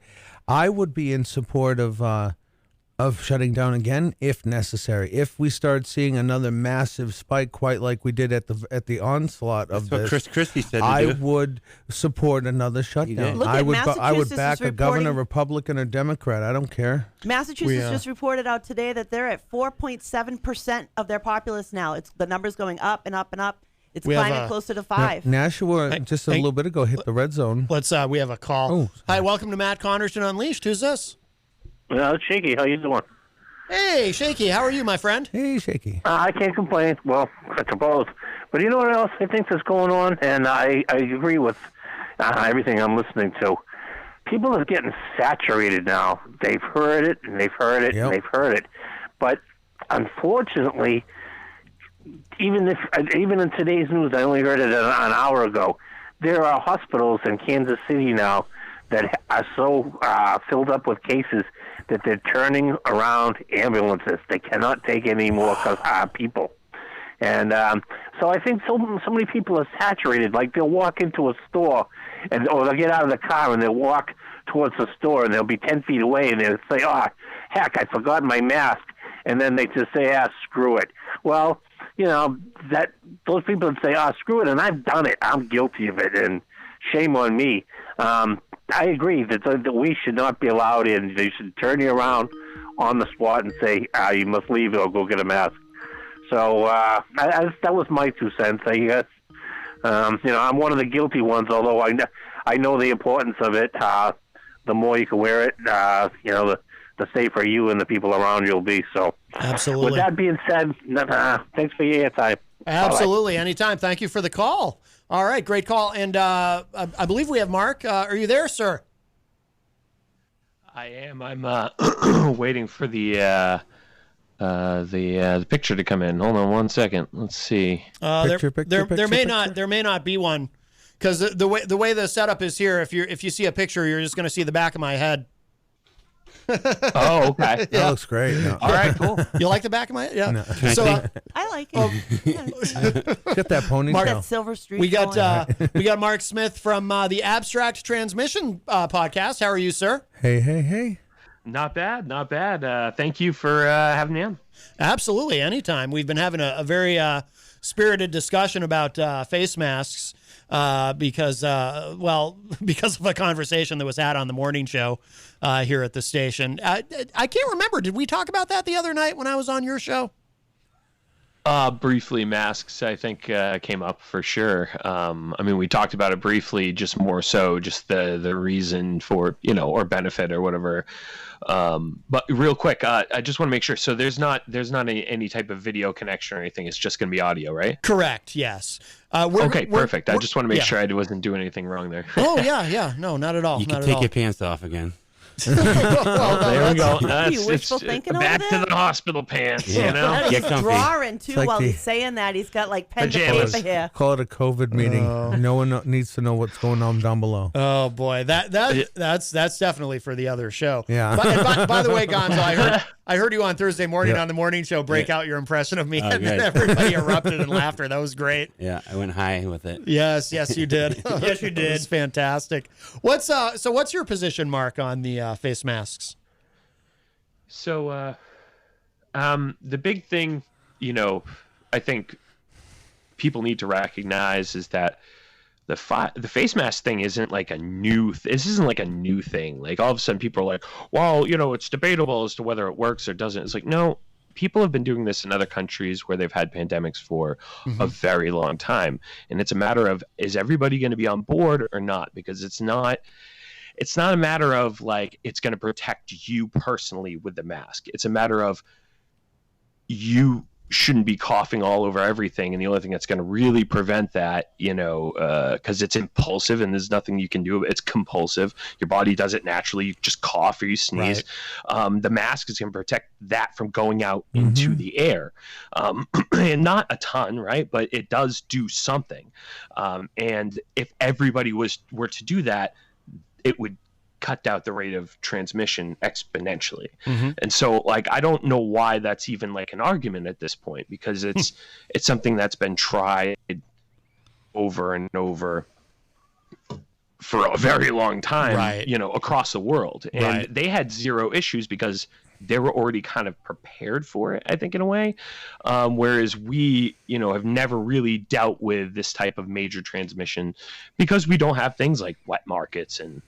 I would be in support of shutting down again if necessary. If we start seeing another massive spike, quite like we did at the onslaught of That's what this, Chris Christie said to I do. would support another shutdown. Look I at would I would Massachusetts back is a governor, reporting- Republican or Democrat. I don't care. Massachusetts just reported out today that they're at 4.7% of their populace now. The number's going up and up and up. It's We have climbing a- closer to 5. Nashua just a little bit ago hit the red zone. Let's, we have a call. Oh, Hi, welcome to Matt Connarton Unleashed. Who's this? It's Shaky. How you doing? Hey, Shaky, how are you, my friend? Hey, Shaky. I can't complain. Well, I suppose. But you know what else I think is going on? And I agree with everything I'm listening to. people are getting saturated now. They've heard it, and they've heard it, and they've heard it. But unfortunately, even in today's news, I only heard it an hour ago, there are hospitals in Kansas City now that are so filled up with cases that they're turning around ambulances. They cannot take any more people. And so I think so many people are saturated. Like they'll walk into a store, or they'll get out of the car and they'll walk towards the store, and they'll be 10 feet away, and they'll say, "Oh, heck, I forgot my mask." And then they just say, screw it. Well, you know, that those people would say, screw it, and I've done it. I'm guilty of it, and shame on me. I agree that we should not be allowed in. They should turn you around on the spot and say, you must leave or go get a mask. So that was my 2 cents, I guess. You know, I'm one of the guilty ones, although I know the importance of it. The more you can wear it, you know, the safer you and the people around you will be. So, absolutely. With that being said, thanks for your time. Absolutely. Bye-bye. Anytime. Thank you for the call. All right. Great call. And I believe we have Mark. Are you there, sir? I am. I'm waiting for the picture to come in. Hold on 1 second. Let's see. There may not be one, because the way the setup is here, if you see a picture, you're just going to see the back of my head. Oh, okay. That looks great. No. All right, cool. You like the back of my head? Yeah. No. So I like it. Got that ponytail. Mark, that Silver Street. we got Mark Smith from the Abstract Transmission podcast. How are you, sir? Hey. Not bad. Thank you for having me on. Absolutely, anytime. We've been having a very spirited discussion about face masks because of a conversation that was had on the morning show here at the station. I can't remember. Did we talk about that the other night when I was on your show? Briefly, masks, I think, came up for sure. I mean, we talked about it briefly, just more so just the reason for, you know, or benefit or whatever. But real quick, I just want to make sure. So there's not any type of video connection or anything. It's just going to be audio, right? Correct. Yes. Okay, perfect. I just want to make sure I wasn't doing anything wrong there. Oh, yeah. No, not at all. You can take your pants off again. There we go. You wishful thinking back over to that? the hospital pants, Yeah. you know? Get He's comfy. drawing too like while the- he's saying that. He's got like pen to Pajamas. paper here. Call it a COVID meeting. No one needs to know what's going on down below. Oh boy, that's definitely for the other show. Yeah. By the way, Gonzo, I heard you on Thursday morning on the morning show break out your impression of me, and then good. everybody erupted in laughter. That was great. Yeah, I went high with it. Yes, you did. Yes, you did. It's fantastic. What's your position, Mark, on the face masks? So, the big thing, you know, I think people need to recognize is that the face mask thing isn't like a new. This isn't like a new thing. Like all of a sudden, people are like, "Well, you know, it's debatable as to whether it works or doesn't." It's like, no, people have been doing this in other countries where they've had pandemics for a very long time, and it's a matter of, is everybody going to be on board or not? Because it's not a matter of like it's going to protect you personally with the mask. It's a matter of you shouldn't be coughing all over everything, and the only thing that's going to really prevent that, you know, because it's impulsive and there's nothing you can do. It's compulsive. Your body does it naturally. You just cough or you sneeze. Right. The mask is going to protect that from going out into the air, and not a ton, right? But it does do something. And if everybody were to do that, it would cut down the rate of transmission exponentially. And so, like, I don't know why that's even like an argument at this point, because it's something that's been tried over and over for a very long time, right, you know, across the world. And right, they had zero issues because they were already kind of prepared for it, I think, in a way. Whereas we, you know, have never really dealt with this type of major transmission because we don't have things like wet markets and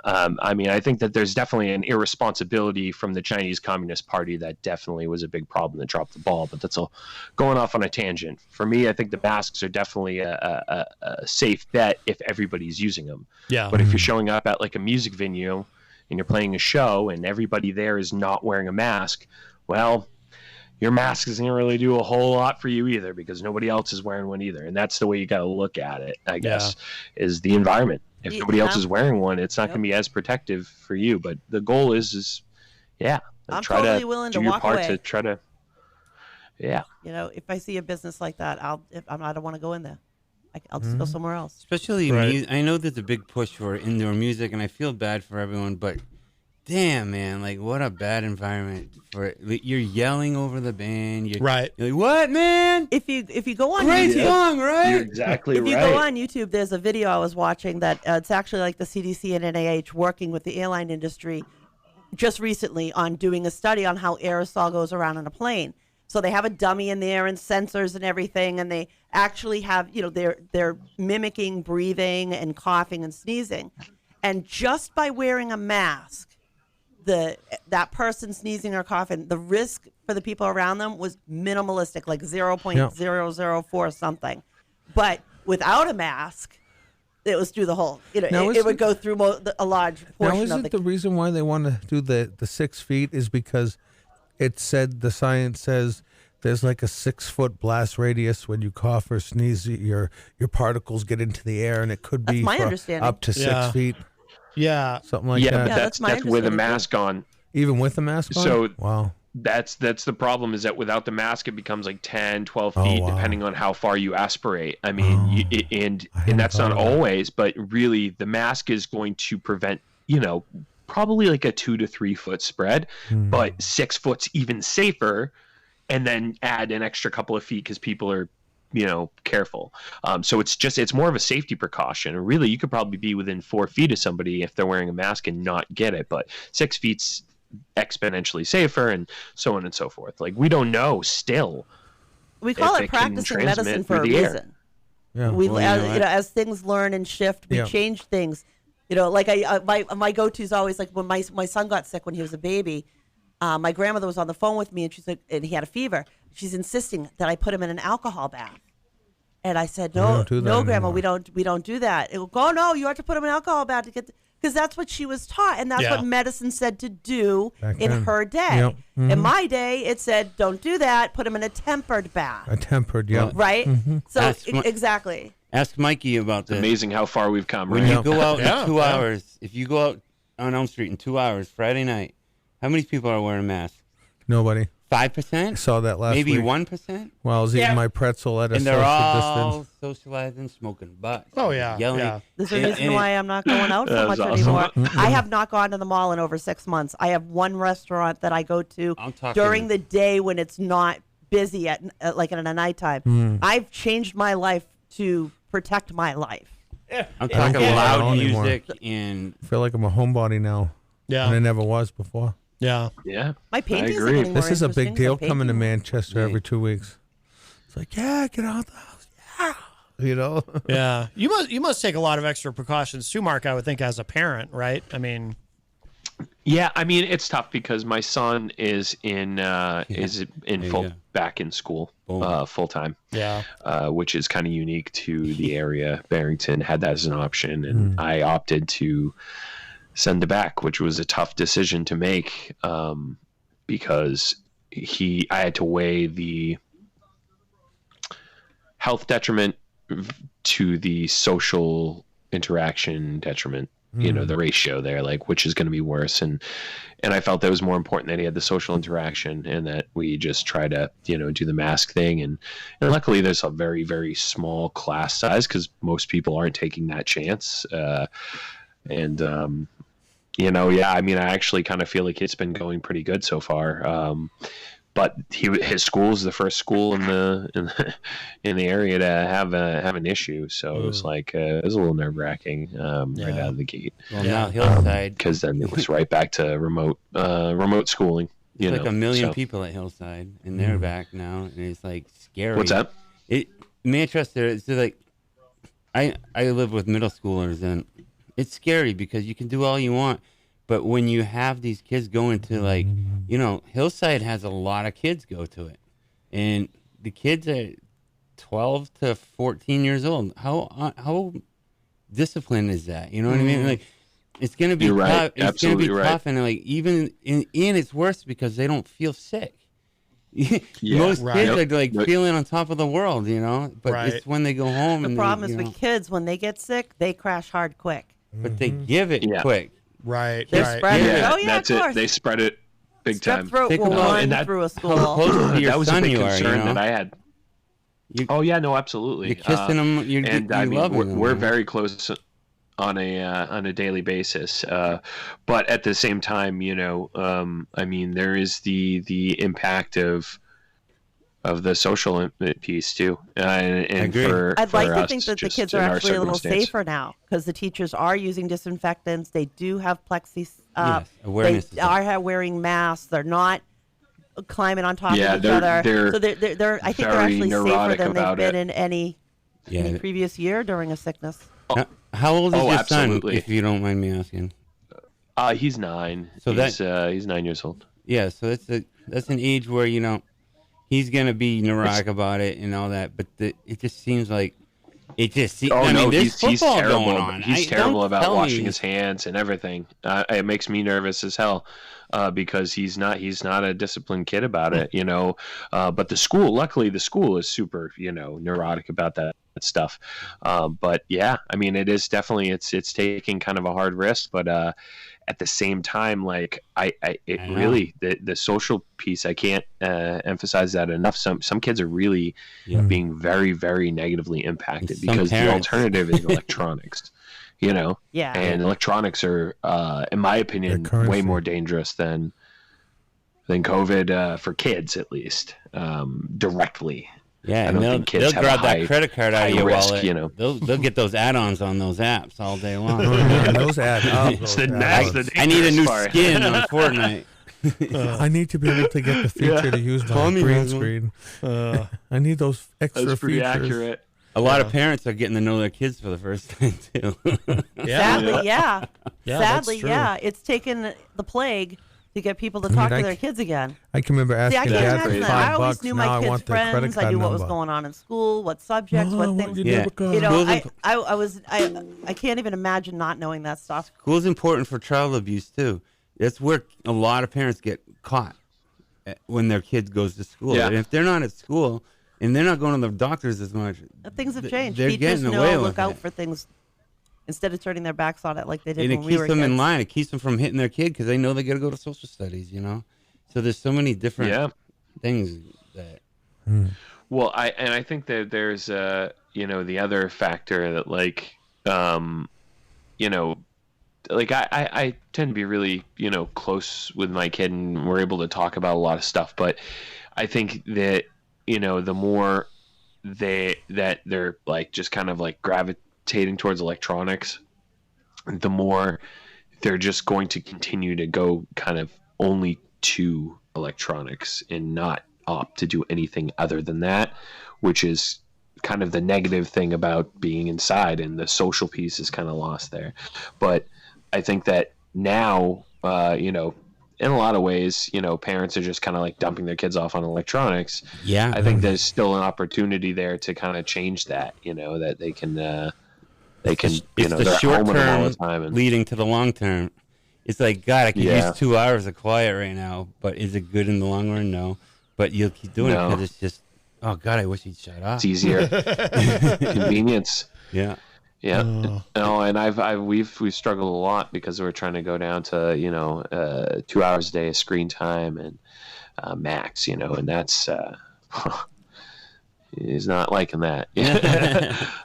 I mean, I think that there's definitely an irresponsibility from the Chinese Communist Party that definitely was a big problem that dropped the ball, but that's all going off on a tangent. For me, I think the masks are definitely a safe bet if everybody's using them. Yeah. But if you're showing up at like a music venue and you're playing a show and everybody there is not wearing a mask, well, your mask isn't going to really do a whole lot for you either, because nobody else is wearing one either. And that's the way you got to look at it, I guess, is the environment. if nobody else is wearing one, it's not going to be as protective for you. But the goal is I'm try totally willing do to your walk part away. to try to, if I see a business like that, I don't want to go in there. I'll just go somewhere else. Especially I know there's a big push for indoor music, and I feel bad for everyone, but damn, man, like what a bad environment for it. You're yelling over the band. You're like, what, man? If you go on great YouTube, song, right? You're exactly if you go on YouTube, there's a video I was watching that it's actually like the CDC and NIH working with the airline industry just recently on doing a study on how aerosol goes around in a plane. So they have a dummy in there and sensors and everything, and they actually have, they're mimicking breathing and coughing and sneezing. And just by wearing a mask, that person sneezing or coughing, the risk for the people around them was minimalistic, like 0.004 something. But without a mask, it was through the whole. It would go through a large portion now, isn't the reason why they want to do the 6 feet is because it said the science says there's like a 6-foot blast radius when you cough or sneeze, your particles get into the air, and it could be my understanding. Up to 6 feet. Yeah, something like that. But Yeah, that's with a mask on. Even with the mask on? So wow. That's the problem, is that without the mask, it becomes like 10, 12 feet, depending on how far you aspirate. I mean, and that's not always, but really the mask is going to prevent, probably like a 2 to 3 foot spread, but 6 foot's even safer, and then add an extra couple of feet because people are, careful. So it's more of a safety precaution. Really, you could probably be within 4 feet of somebody if they're wearing a mask and not get it, but 6 feet's exponentially safer, and so on and so forth. Like, we don't know still. We call it practicing medicine for a reason. Yeah. As things learn and shift, we change things. Like my go-to is always like when my son got sick when he was a baby. My grandmother was on the phone with me, and she's like, and he had a fever. She's insisting that I put him in an alcohol bath. And I said, no, Grandma, we don't do that. It will go, no, you have to put him in an alcohol bath to get, because that's what she was taught, and that's what medicine said to do in her day. Yep. Mm-hmm. In my day, it said, don't do that. Put him in a tempered bath. Right. So exactly. Ask Mikey about this. Amazing how far we've come. When you go out in 2 hours, if you go out on Elm Street in 2 hours, Friday night, how many people are wearing masks? Nobody. 5%? I saw that last Maybe week. 1%? Well, I was eating my pretzel at a and they're social all distance. socializing, smoking butts. Oh, yeah. Yelling. Yeah. This is the reason why I'm not going out so much anymore. I have not gone to the mall in over 6 months. I have one restaurant that I go to during the day when it's not busy at like in the nighttime. I've changed my life to protect my life. I'm talking loud music and I feel like I'm a homebody now. Yeah. And I never was before. Yeah. Yeah. My painting's agree. getting more This is a big interesting, deal so coming to painting- Manchester every 2 weeks. It's like, get out the house. Yeah. Yeah. You must take a lot of extra precautions too, Mark, I would think, as a parent, right? I mean, yeah, I mean, it's tough because my son is back in school full time. Yeah. Which is kind of unique to the area. Barrington had that as an option, and I opted to send it back, which was a tough decision to make because I had to weigh the health detriment to the social interaction detriment. The ratio there, like which is going to be worse, and I felt that was more important that he had the social interaction and that we just try to do the mask thing, and luckily there's a very, very small class size because most people aren't taking that chance, I mean, I actually kind of feel like it's been going pretty good so far. But his school is the first school in the area to have an issue, so it was like it was a little nerve wracking right out of the gate. Well, now Hillside, because then it was right back to remote schooling. It's like 1 million people at Hillside, and they're back now, and it's like scary. What's that? Manchester. It's like I live with middle schoolers, and it's scary because you can do all you want. But when you have these kids going to Hillside has a lot of kids go to it, and the kids are 12 to 14 years old. How disciplined is that? You know what I mean? Like, it's gonna be You're right. tough. It's Absolutely gonna be right. tough, and like even and it's worse because they don't feel sick. Most right. kids are like feeling on top of the world, you know. But Right. it's when they go home. The and problem they, is you with know, kids, when they get sick, they crash hard quick. but they give it quick. Right. They're right. spreading it. Yeah, Oh, yeah, that's of it. course. They spread it big Strep time. throat Think will about it. run And that- through a How school. close to your That was a son big you are, concern you know? that I had. You- Oh yeah, no, absolutely. You're kissing them. You're, And you I mean, loving them. we're man. very close on a daily basis. But at the same time, you know, I mean, there is the impact of the social piece too. And agree. I'd for like to us, think that the just kids in are our actually a little circumstance. safer now because the teachers are using disinfectants. They do have plexi. Yes, awareness They is up. are wearing masks. They're not climbing on top Yeah, of each they're- other. they're So they're I think they're very actually safer neurotic than they've about been it. in any Yeah. previous year during a sickness. How old is Oh, your absolutely. son, if you don't mind me asking? He's 9. So he's 9 years old. Yeah, so that's an age where, you know, he's gonna be neurotic about it and all that. But it just seems like it just. Oh I no, mean, there's he's football terrible. going on. He's Don't terrible about tell washing me. his hands and everything. It makes me nervous as hell because he's not a disciplined kid about it, you know. But luckily, the school is super, you know, neurotic about that stuff. But yeah, I mean, it is definitely it's taking kind of a hard risk, but at the same time, like I know. really the social piece, I can't emphasize that enough. Some kids are really being very, very negatively impacted And some because the parents. alternative is electronics, you know. Yeah. And electronics are, in my opinion, They're way currency. more dangerous than COVID for kids, at least directly. Yeah, I and don't they'll, think kids they'll have grab a high- that credit card out of high your risk, wallet. you know. They'll get those add-ons on those apps all day long. And those add up. It's those the add next- up. the I need a new dangerous part. skin on Fortnite. I need to be able to get the feature to use my Tommy green has one. screen. I need those extra That's pretty features. accurate. A lot of parents are getting to know their kids for the first time too. Sadly, yeah. Yeah, that's Sadly, true. yeah. It's taken the plague to get people to mean, talk I to their c- kids again. I can remember See, I asking can't Dad imagine for that. I $5. always knew Now my I kids' want their credit friends. I card knew what was number. going on in school, what subjects, what things. Yeah. You know, Schools I can't even imagine not knowing that stuff. School's important for child abuse too. That's where a lot of parents get caught when their kid goes to school. Yeah. And if they're not at school and they're not going to the doctors as much, Things have changed. they're Teachers getting away know, with look out it. for things instead of turning their backs on it like they did And it when we keeps were them kids. in line. It keeps them from hitting their kid because they know they got to go to social studies. You know, so there's so many different Yeah. things that. Well, I think that there's you know, the other factor that like you know, like I tend to be really, you know, close with my kid and we're able to talk about a lot of stuff, but I think that, you know, the more they're like just kind of like gravitating towards electronics, the more they're just going to continue to go kind of only to electronics and not opt to do anything other than that, which is kind of the negative thing about being inside, and the social piece is kind of lost there. But I think that now, you know, in a lot of ways, you know, parents are just kind of like dumping their kids off on electronics. Yeah, I think there's still an opportunity there to kind of change that, you know, that they can, you it's know, the they're at short home with them all term the time. And, leading to the long term. It's like, God, I could Yeah. use 2 hours of quiet right now, but is it good in the long run? No. But you'll keep doing it No. because it's just, oh God, I wish he'd shut up. it's easier. Convenience. Yeah. Yeah. No, and we've struggled a lot because we're trying to go down to, you know, 2 hours a day of screen time and max, you know, and that's he's not liking that.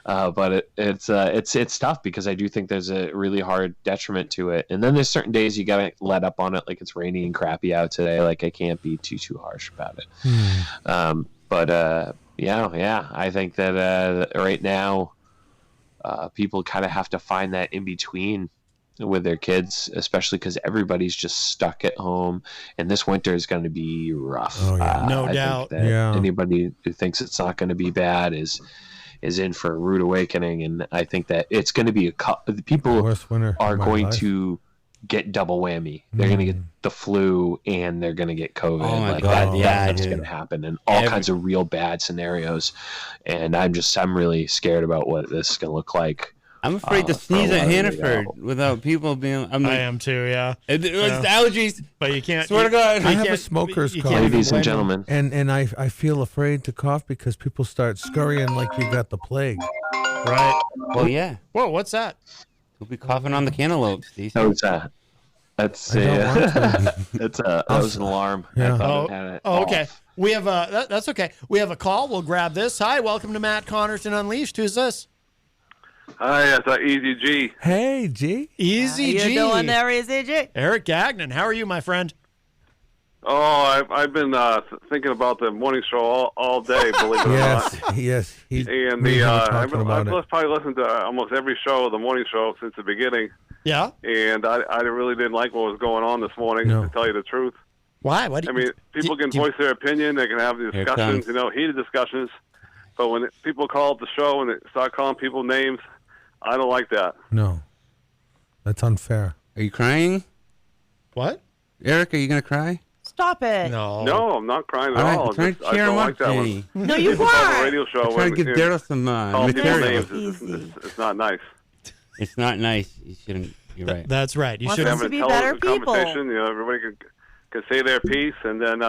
But it's tough because I do think there's a really hard detriment to it. And then there's certain days you gotta let up on it, like it's rainy and crappy out today. Like I can't be too harsh about it. But yeah, I think that right now people kind of have to find that in between with their kids, especially because everybody's just stuck at home, and this winter is going to be rough. Oh, yeah. No I doubt. think that Yeah. anybody who thinks it's not going to be bad is in for a rude awakening, and I think that it's going to be people Worst winter are of my going life. to get double whammy. They're going to get the flu and they're going to get COVID. Oh my like God, yeah, that's dude. going to happen, and all kinds of real bad scenarios. And I'm really scared about what this is going to look like I'm afraid to sneeze at there you Hannaford go. without people being. I'm I like, am too. Yeah. It was allergies. But you can't. Swear to God. I have a can't- smoker's you cough. can't even Ladies and blame them. gentlemen. And I feel afraid to cough because people start scurrying like you got the plague. Right. Well, yeah. Whoa, what's that? We'll be coughing on the cantaloupes, Stacey. That was that's I don't want to. that was an alarm. Yeah. I thought it had it Okay. off. We have that's okay. We have a call. We'll grab this. Hi, welcome to Matt Connarton Unleashed. Who's this? Hi, it's Easy G. Hey, G. Easy How G. you doing there, Easy G? Eric Gagnon. How are you, my friend? Oh, I've been thinking about the morning show all day, believe it or Yes, not. yes. He, And me and him were I've talking about it. probably listened to almost every show of the morning show since the beginning. Yeah. And I really didn't like what was going on this morning, No. to tell you the truth. Why? What? I mean, people can voice their opinion. They can have Here it discussions, comes. heated discussions. But when people call up the show and they start calling people names, I don't like that. No, that's unfair. Are you crying? What? Eric, are you going to cry? Stop it. No. No, I'm not crying at All right, all. I'm trying to I cheer don't him like up, that Jenny. one. No, you People on the weren't. radio show I'm trying to when give Daryl some call people material. names. Easy. It's not nice. It's not nice. You shouldn't. You're right. That's right. You What's should that? have. to Have an be better intelligent people. conversation. Everybody can say their piece, and then.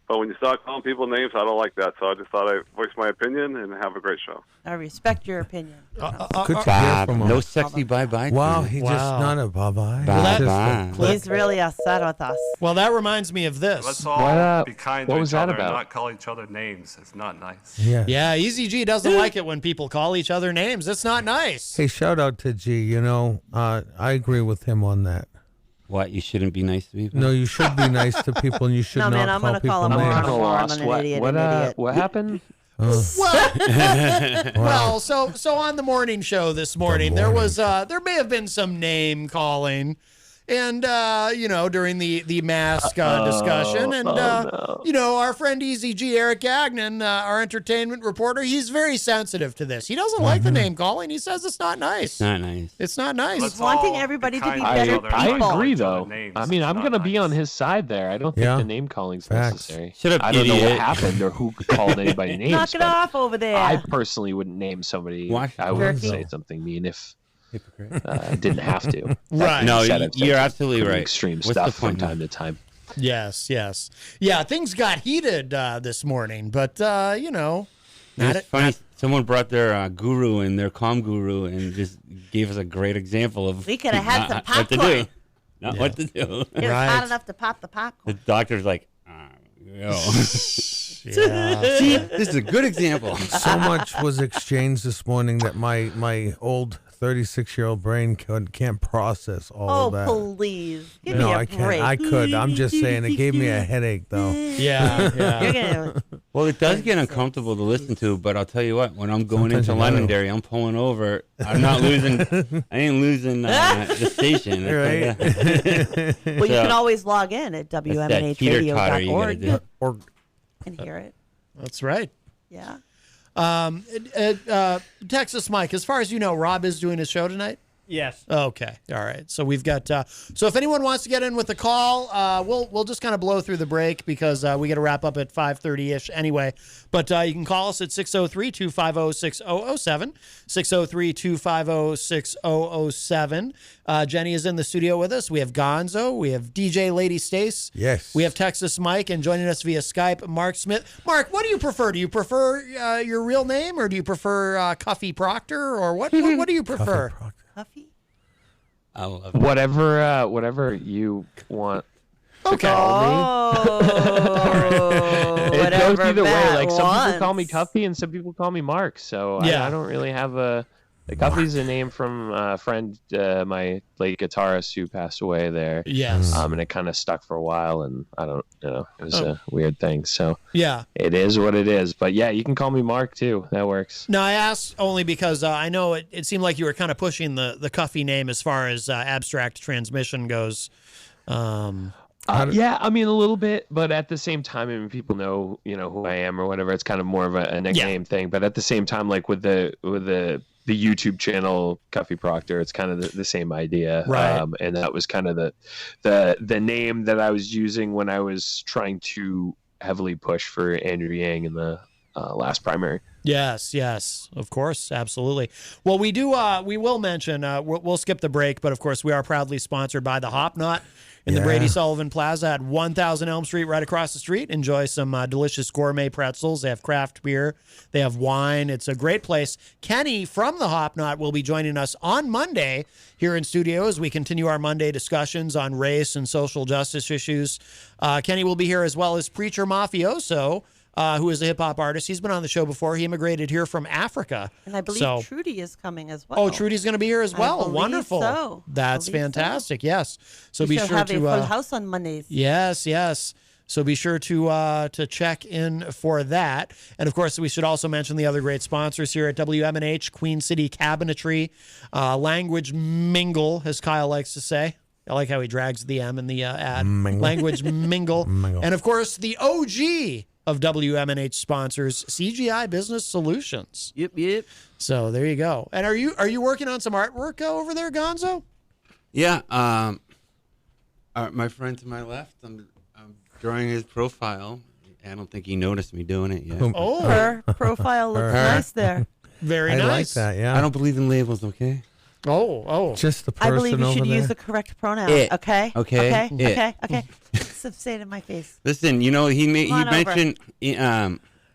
But when you start calling people names, I don't like that. So I just thought I'd voice my opinion and have a great show. I respect your opinion. Good to hear Bob, from him. no sexy bye-bye. Wow, crew. he Wow. just not a bye-bye. Bye-bye. He's really upset with us. Well, that reminds me of this. Let's all What, be kind what to was each that other about? and not call each other names. It's not nice. Yeah. Yeah, Easy G doesn't like it when people call each other names. It's not nice. Hey, shout out to G. I agree with him on that. What? You shouldn't be nice to people? No, you should be nice to people, and you should No, not man, I'm call gonna people call him a names. moron. Lost. An What, idiot, what, an idiot. what happened? Well, so on the morning show this morning, there was there may have been some name calling, and during the mask discussion, and our friend Easy G, Eric Gagnon, our entertainment reporter, he's very sensitive to this. He doesn't like the name calling. He says it's not nice. It's not nice. It's not nice. Let's wanting all everybody to kind be each better other and I not call agree, each other though. names. I mean, It's I'm not going to be nice. on his side there. I don't think Yeah. the name calling's Facts. necessary. Shut up, I don't know what idiot. happened or who called anybody names. Knock it but off over there. I personally wouldn't name somebody. Why? I would Turkey. say something mean if Hypocrite. I didn't have to. Right. No, Said I've said you're some absolutely pretty right. Extreme What's the stuff from point? time to time. Yes. Yeah, things got heated this morning, but not It's it. funny. Someone brought their guru and their calm guru and just gave us a great example of We coulda had some what to do. popcorn. Not what to do. It was Right. hot enough to pop the The popcorn. doctor's like, Yeah. see, this is a good example. So much was exchanged this morning that my old 36-year-old brain can't process all Oh, of that. please. Give No, me a I can't. break. I could. I'm just saying it gave me a headache, though. Yeah. You're gonna, Well, it does get uncomfortable to listen to, but I'll tell you what, when I'm going Sometimes into you gotta. Londonderry, I'm pulling over. I'm not losing. I ain't losing the station. Right. well, you can always log in at That's that teeter-totter you gotta do. wmnhradio.org and hear it. That's right. Yeah. Texas Mike, as far as you know, Rob is doing his show tonight? Yes. Okay. All right. So we've got so if anyone wants to get in with a call, we'll just kind of blow through the break because we got to wrap up at 5:30ish anyway. But you can call us at 603-250-6007, 603-250-6007. Jenny is in the studio with us. We have Gonzo, we have DJ Lady Stace. Yes. We have Texas Mike, and joining us via Skype, Mark Smith. Mark, what do you prefer? Do you prefer your real name, or do you prefer Cuffy Proctor, or what do you prefer? Huffy? I love it. Whatever you want to Okay. call me. It goes Whatever either way. Matt Like some people call me wants. Cuffy and some people call me Mark. So Yeah. I don't really have a. Cuffy's a name from a friend, my late guitarist who passed away there. Yes. And it kind of stuck for a while, and I don't, it was a weird thing. So Yeah. it is what it is. But yeah, you can call me Mark too. That works. No, I asked only because I know it seemed like you were kind of pushing the Cuffy name as far as abstract transmission goes. Yeah, I mean a little bit, but at the same time, I mean people know who I am or whatever. It's kind of more of a nickname thing. But at the same time, like with the YouTube channel Cuffy Proctor, it's kind of the same idea. Right. And that was kind of the name that I was using when I was trying to heavily push for Andrew Yang and the last primary. Yes, of course, absolutely. Well, we will mention, we'll skip the break, but of course we are proudly sponsored by the Hop Knot in the Brady Sullivan Plaza at 1000 Elm Street, right across the street. Enjoy some delicious gourmet pretzels. They have craft beer. They have wine. It's a great place. Kenny from the Hop Knot will be joining us on Monday here in studio as we continue our Monday discussions on race and social justice issues. Kenny will be here as well as Preacher Mafioso, who is a hip-hop artist. He's been on the show before. He immigrated here from Africa. And I believe Trudy is coming as well. Oh, Trudy's going to be here as well. I believe Wonderful. So. That's fantastic. So. Yes. So we be sure have to a full house on Mondays. Yes. So be sure to check in for that. And of course, we should also mention the other great sponsors here at WMNH, Queen City Cabinetry, Language Mingle, as Kyle likes to say. I like how he drags the M in the ad. Mingle. Language Mingle. And of course, the OG of WMNH sponsors, CGI Business Solutions. Yep. So there you go. And are you working on some artwork over there, Gonzo? Yeah. My friend to my left, I'm drawing his profile. I don't think he noticed me doing it yet. Oh, her profile looks nice there. Very nice. I like that. Yeah. I don't believe in labels. Okay. Oh. Just the person I believe you over should there. use the correct pronoun. It. Okay. It. Okay. Say it in my face. Listen, you know he Come on mentioned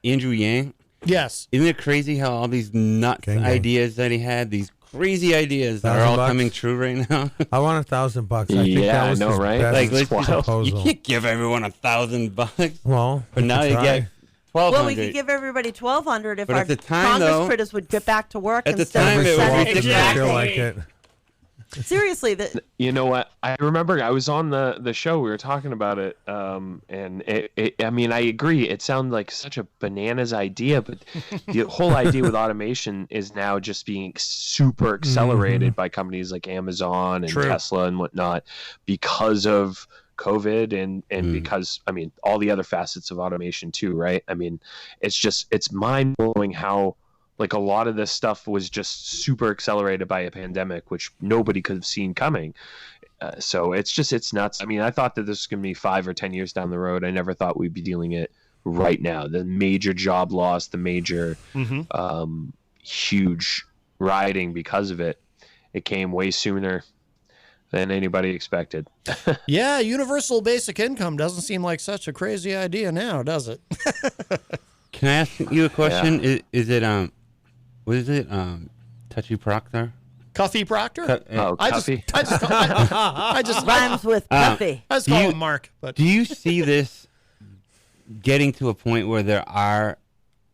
Andrew Yang. Yes. Isn't it crazy how all these nuts Gang. ideas that he had, these crazy ideas that are all $1,000? coming true right now? I want $1,000. I think Yeah, that I was know, his right? best Like, you proposal. can't give everyone $1,000. Well, But now you get $1,200. Well, we could give everybody $1,200 if But our at the time, Congress though, critters would get back to work at the instead time, of it was sending ridiculous. I feel like it. Seriously, that You know what? I remember I was on the show. We were talking about it, and I mean, I agree. It sounded like such a bananas idea, but the whole idea with automation is now just being super accelerated by companies like Amazon and True. Tesla and whatnot because of COVID and because, I mean, all the other facets of automation too, right? I mean, it's mind blowing how, like, a lot of this stuff was just super accelerated by a pandemic, which nobody could have seen coming. So it's nuts. I mean, I thought that this was going to be 5 or 10 years down the road. I never thought we'd be dealing it right now. The major job loss, the major huge rioting because of it. It came way sooner than anybody expected. Yeah, universal basic income doesn't seem like such a crazy idea now, does it? Can I ask you a question? Yeah. Is it what is it? Touchy Proctor? Cuffy Proctor? I just Cuffy. I just rhymes with puffy. I just call him Mark. But Do you see this getting to a point where there are,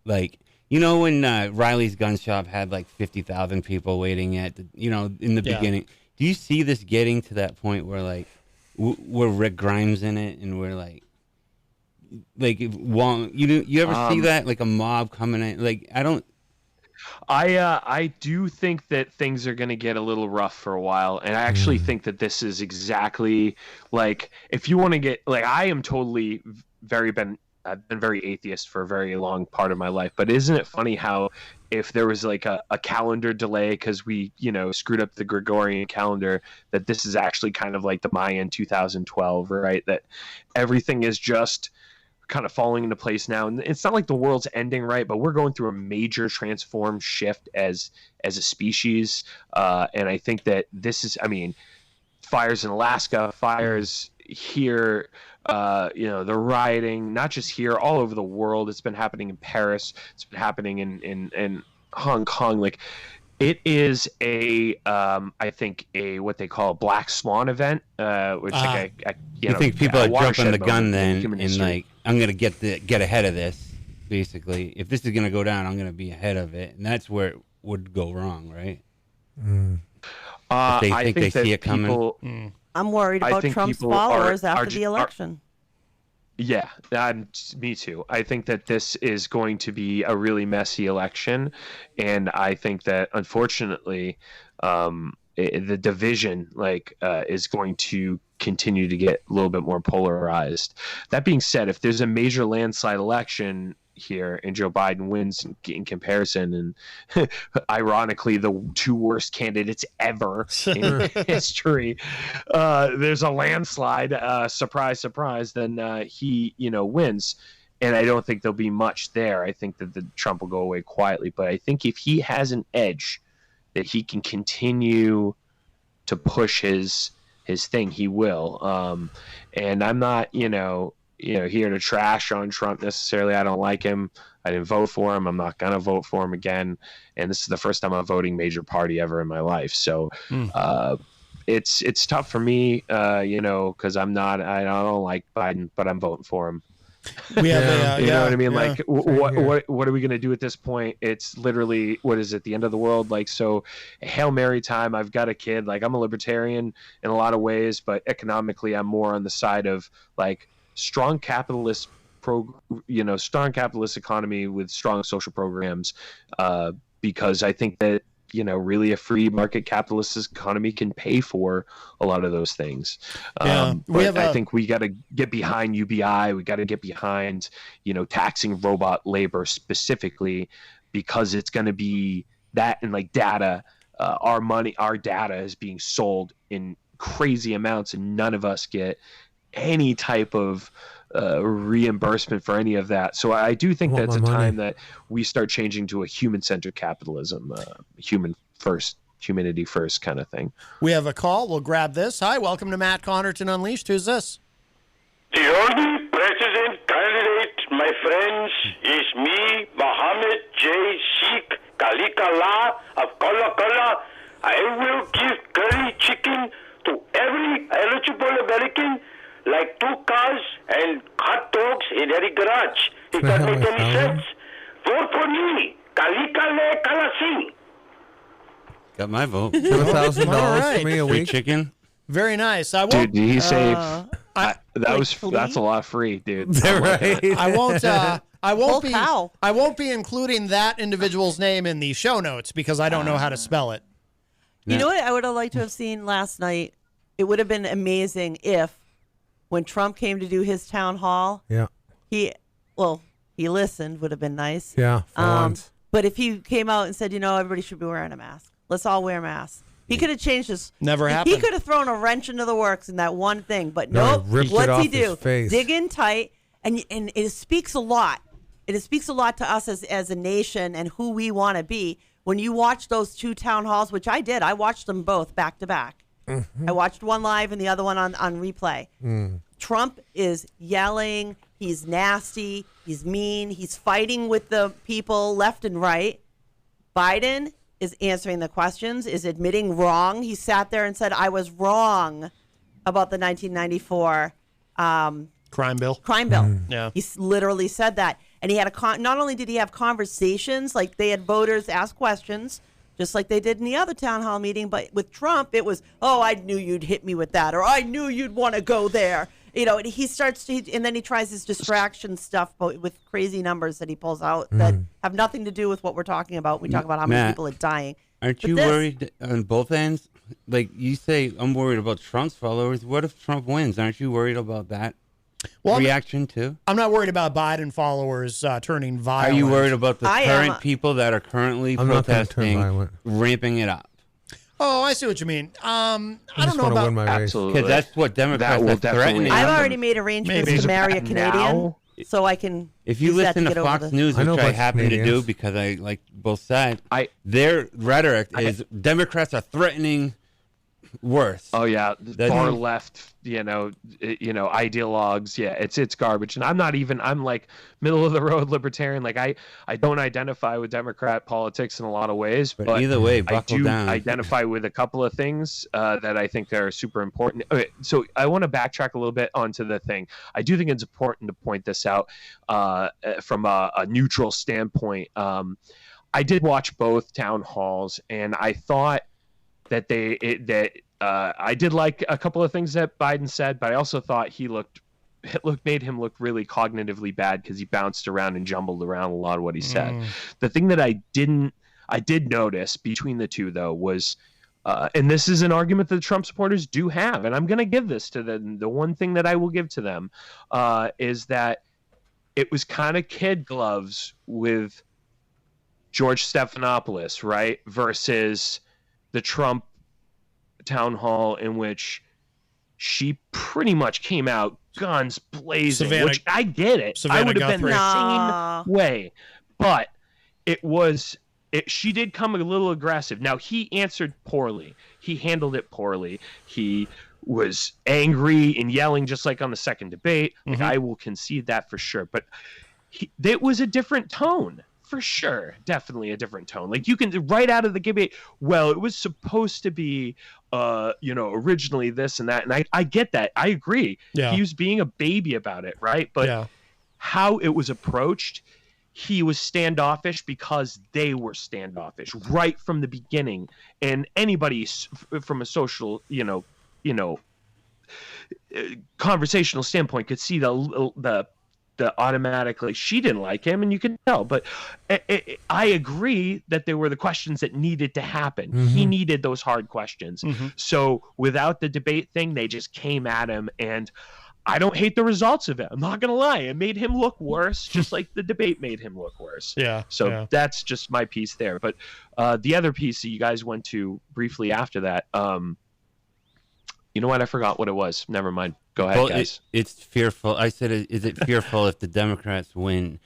like, you know, when Riley's Gun Shop had like 50,000 people waiting at, in the beginning? Do you see this getting to that point where, like, we're Rick Grimes in it, and we're like you ever see that, like a mob coming in? Like, I do think that things are going to get a little rough for a while, and I actually think that this is exactly, like, if you want to get, like, I am totally I've been very atheist for a very long part of my life, but isn't it funny how if there was like a calendar delay because we screwed up the Gregorian calendar, that this is actually kind of like the Mayan 2012, right? That everything is just kind of falling into place now, and it's not like the world's ending, right? But we're going through a major transform shift as a species, and I think that this is, I mean, fires in Alaska, fires here, the rioting, not just here, all over the world. It's been happening in Paris, it's been happening in Hong Kong. Like, it is I think what they call a black swan event, which I think people are jumping the gun then, human and history. like, I'm gonna get ahead of this. Basically, if this is gonna go down, I'm gonna be ahead of it, and that's where it would go wrong, right? If they think they see it coming. People, I'm worried I about think Trump's people followers are after the election. Yeah, me too. I think that this is going to be a really messy election, and I think that, unfortunately, the division is going to continue to get a little bit more polarized. That being said, if there's a major landslide election here and Joe Biden wins in comparison, and ironically the two worst candidates ever in history, there's a landslide, surprise, then he wins. and I don't think there'll be much there. I think that the Trump will go away quietly, but I think if he has an edge that he can continue to push his thing, he will. And I'm not, here to trash on Trump necessarily. I don't like him. I didn't vote for him. I'm not gonna vote for him again. And this is the first time I'm voting major party ever in my life. So it's tough for me, because I don't like Biden, but I'm voting for him. We have you know what I mean? Yeah. Like, what are we going to do at this point? It's literally, what is it, the end of the world? Like, so Hail Mary time. I've got a kid. Like, I'm a libertarian in a lot of ways, but economically, I'm more on the side of like strong capitalist strong capitalist economy with strong social programs, because I think that really a free market capitalist economy can pay for a lot of those things. I think we got to get behind UBI. We got to get behind, taxing robot labor specifically, because it's going to be that, and like data, our data is being sold in crazy amounts, and none of us get any type of reimbursement for any of that. So I do think that's a time that we start changing to a human-centered capitalism, humanity first kind of thing. We have a call. We'll grab this. Hi, welcome to Matt Connarton Unleashed. Who's this? The only president candidate, my friends, is me, Mohammed J. Sheikh Kalikala of Kola Kola. I will give curry chicken to every eligible American, like 2 cars and hot dogs in every garage. If that makes any sense. Vote for me. Kalikale Kalasing. Got my vote. $1,000 for me a Free week. chicken. Very nice. I won't. Dude, did he say that's a lot free, dude. Right. I won't. I won't be. Cow. I won't be including that individual's name in the show notes because I don't know how to spell it. You know what I would have liked to have seen last night? It would have been amazing if, when Trump came to do his town hall, he listened. Would have been nice. Yeah, for once. But if he came out and said, everybody should be wearing a mask. Let's all wear masks. He could have changed this. Never happened. He could have thrown a wrench into the works in that one thing, but No, nope. he ripped it What's off he do? his face. Dig in tight, and it speaks a lot. It speaks a lot to us as a nation and who we want to be. When you watch those 2 town halls, which I did, I watched them both back to back. I watched one live and the other one on replay. Trump is yelling. He's nasty. He's mean. He's fighting with the people left and right. Biden is answering the questions, is admitting wrong. He sat there and said, I was wrong about the 1994 Crime bill. Yeah. He literally said that. And he had not only did he have conversations, like they had voters ask questions, just like they did in the other town hall meeting, but with Trump, it was, I knew you'd hit me with that, or I knew you'd want to go there. And he starts to, and then he tries his distraction stuff with crazy numbers that he pulls out that have nothing to do with what we're talking about. We talk about how many people are dying. Aren't you worried on both ends? Like you say, I'm worried about Trump's followers. What if Trump wins? Aren't you worried about that reaction too? I'm not worried about Biden followers turning violent. Are you worried about the current people that are currently protesting, ramping it up? Oh, I see what you mean. I don't know about absolutely, because that's what Democrats are threatening. I've already made arrangements to marry a Canadian, so I can. If you listen to Fox News, which I happen to do because I like both sides, their rhetoric is Democrats are threatening worse. Oh yeah, far left, ideologues. Yeah, it's garbage. And I'm like middle of the road libertarian. Like I don't identify with Democrat politics in a lot of ways, but either way, I do down. identify with a couple of things that I think are super important. Okay, so I want to backtrack a little bit onto the thing. I do think it's important to point this out from a neutral standpoint. I did watch both town halls, and I thought that I did like a couple of things that Biden said, but I also thought made him look really cognitively bad because he bounced around and jumbled around a lot of what he said. The thing that I did notice between the two though was, and this is an argument that the Trump supporters do have, and I'm going to give this to them. The one thing that I will give to them is that it was kind of kid gloves with George Stephanopoulos, right, versus the Trump town hall in which she pretty much came out guns blazing, Savannah- which I get it. Savannah I would have been Guthrie. the same way. But she did come a little aggressive. Now, he answered poorly. He handled it poorly. He was angry and yelling just like on the second debate. Like, I will concede that for sure. But it was a different tone. For sure, definitely a different tone. Like, you can right out of the debate. Well, it was supposed to be, originally this and that, and I get that. I agree. Yeah. He was being a baby about it, right? But how it was approached, he was standoffish because they were standoffish right from the beginning. And anybody from a social, conversational standpoint could see the automatically she didn't like him, and you can tell. But I agree that there were the questions that needed to happen. He needed those hard questions. So without the debate thing, they just came at him, and I don't hate the results of it. I'm not gonna lie, it made him look worse, just like the debate made him look worse. That's just my piece there. But the other piece that you guys went to briefly after that, you know what? I forgot what it was. Never mind. Go ahead, guys. It's fearful. I said, is it fearful if the Democrats win,